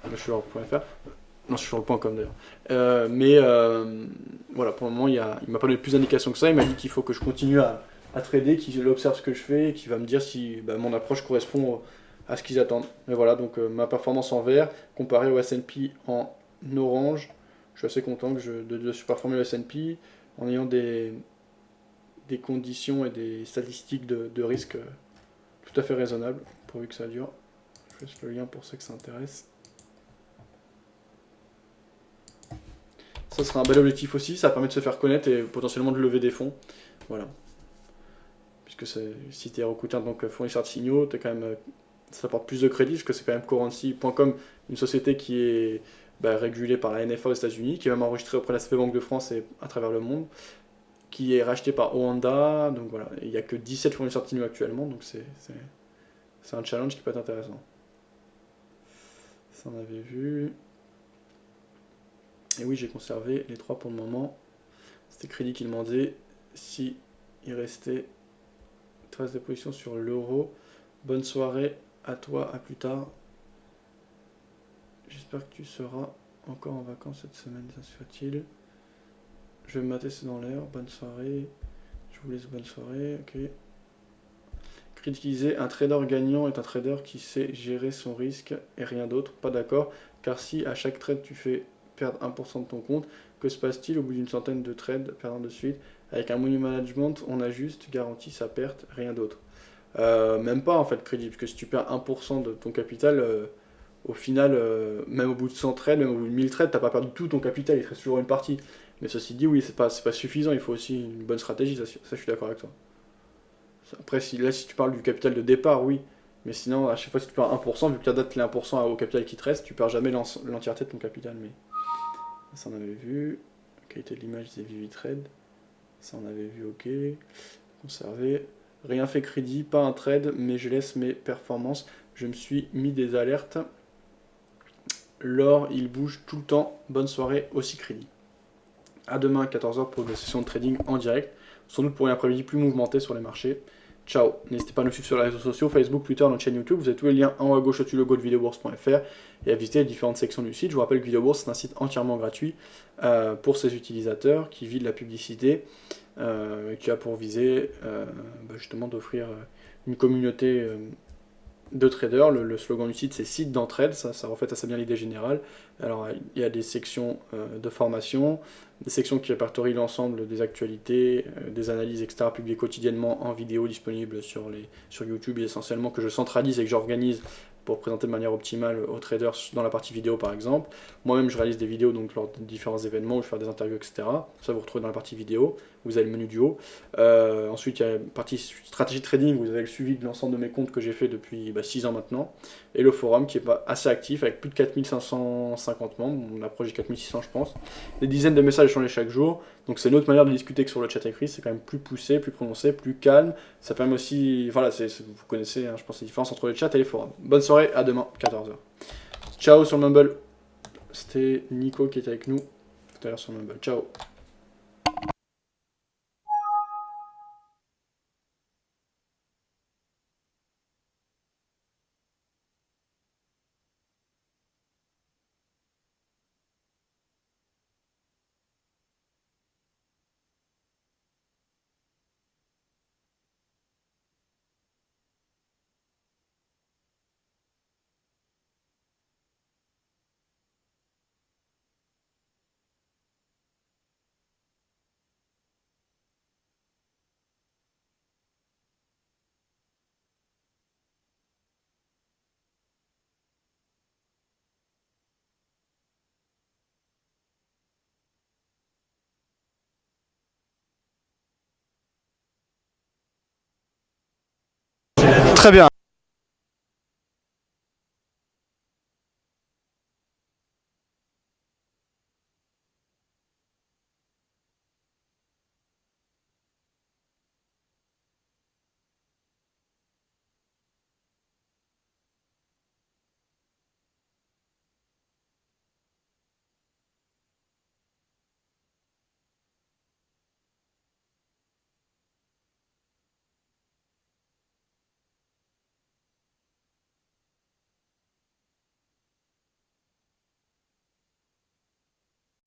Je suis sur .fr. Non, je suis sur le .com d'ailleurs. Voilà, pour le moment, il m'a pas donné plus d'indications que ça. Il m'a dit qu'il faut que je continue à trader, qu'il observe ce que je fais et qu'il va me dire si mon approche correspond à ce qu'ils attendent. Mais voilà, donc ma performance en vert comparée au S&P en orange. Je suis assez content de surperformer le S&P en ayant des conditions et des statistiques de risque tout à fait raisonnables, pourvu que ça dure. Je laisse le lien pour ceux que ça intéresse. Ça sera un bel objectif aussi, ça permet de se faire connaître et potentiellement de lever des fonds. Voilà. Puisque si tu es recruté en tant que fournisseur de signaux, ça apporte plus de crédit, parce que c'est quand même currency.com, une société qui est régulée par la NFA aux États-Unis, qui est même enregistrée auprès de la CP Banque de France et à travers le monde, qui est racheté par Oanda, donc voilà, il n'y a que 17 fournisseurs de signaux actuellement, donc c'est un challenge qui peut être intéressant. Ça on avait vu. Et oui, j'ai conservé les 3 pour le moment. C'était crédit qui demandait si il restait Tu restes des positions sur l'euro. Bonne soirée à toi, à plus tard. J'espère que tu seras encore en vacances cette semaine, ça se fait-il. Je vais me mater, c'est dans l'air. Bonne soirée. Je vous laisse bonne soirée, ok. Critiquer un trader gagnant est un trader qui sait gérer son risque et rien d'autre. Pas d'accord, car si à chaque trade tu fais perdre 1% de ton compte, que se passe-t-il au bout d'une centaine de trades perdant de suite? Avec un money management, on a juste garanti sa perte, rien d'autre. Même pas en fait crédit, parce que si tu perds 1% de ton capital, au final, même au bout de 100 trades, même au bout de 1000 trades, t'as pas perdu tout ton capital, il te reste toujours une partie. Mais ceci dit, oui, c'est pas suffisant, il faut aussi une bonne stratégie, ça je suis d'accord avec toi. Après, si tu parles du capital de départ, oui. Mais sinon, à chaque fois, si tu perds 1%, vu que tu date les 1% au capital qui te reste, tu perds jamais l'entièreté de ton capital. Mais ça, on avait vu. Qualité de l'image, c'est Vivitrade. Ça, on avait vu, ok. Conserver. Rien fait crédit, pas un trade, mais je laisse mes performances. Je me suis mis des alertes. L'or, il bouge tout le temps. Bonne soirée, aussi crédit. À demain, 14h, pour une session de trading en direct. Sans doute pour une après-midi plus mouvementée sur les marchés. Ciao, n'hésitez pas à nous suivre sur les réseaux sociaux, Facebook, Twitter, notre chaîne YouTube. Vous avez tous les liens en haut à gauche au-dessus du logo de videobourse.fr et à visiter les différentes sections du site. Je vous rappelle que Videobourse, c'est un site entièrement gratuit pour ses utilisateurs qui vit de la publicité, qui a pour visée justement d'offrir une communauté de traders. Le slogan du site, c'est site d'entraide, ça reflète assez bien l'idée générale. Alors, il y a des sections de formation, des sections qui répertorient l'ensemble des actualités, des analyses, etc., publiées quotidiennement en vidéo disponibles sur YouTube, et essentiellement que je centralise et que j'organise pour présenter de manière optimale aux traders dans la partie vidéo par exemple. Moi-même je réalise des vidéos donc lors de différents événements où je fais des interviews, etc. Ça vous retrouvez dans la partie vidéo, vous avez le menu du haut. Ensuite il y a une partie stratégie trading où vous avez le suivi de l'ensemble de mes comptes que j'ai fait depuis 6 ans maintenant. Et le forum qui est assez actif avec plus de 4550 membres, on approche des 4600 je pense. Des dizaines de messages échangés chaque jour. Donc c'est une autre manière de discuter que sur le chat écrit, c'est quand même plus poussé, plus prononcé, plus calme. Ça permet aussi, voilà, vous connaissez, hein, je pense, la différence entre le chat et les forums. Bonne soirée, à demain, 14h. Ciao sur le Mumble. C'était Nico qui était avec nous tout à l'heure sur le Mumble. Ciao. Très bien.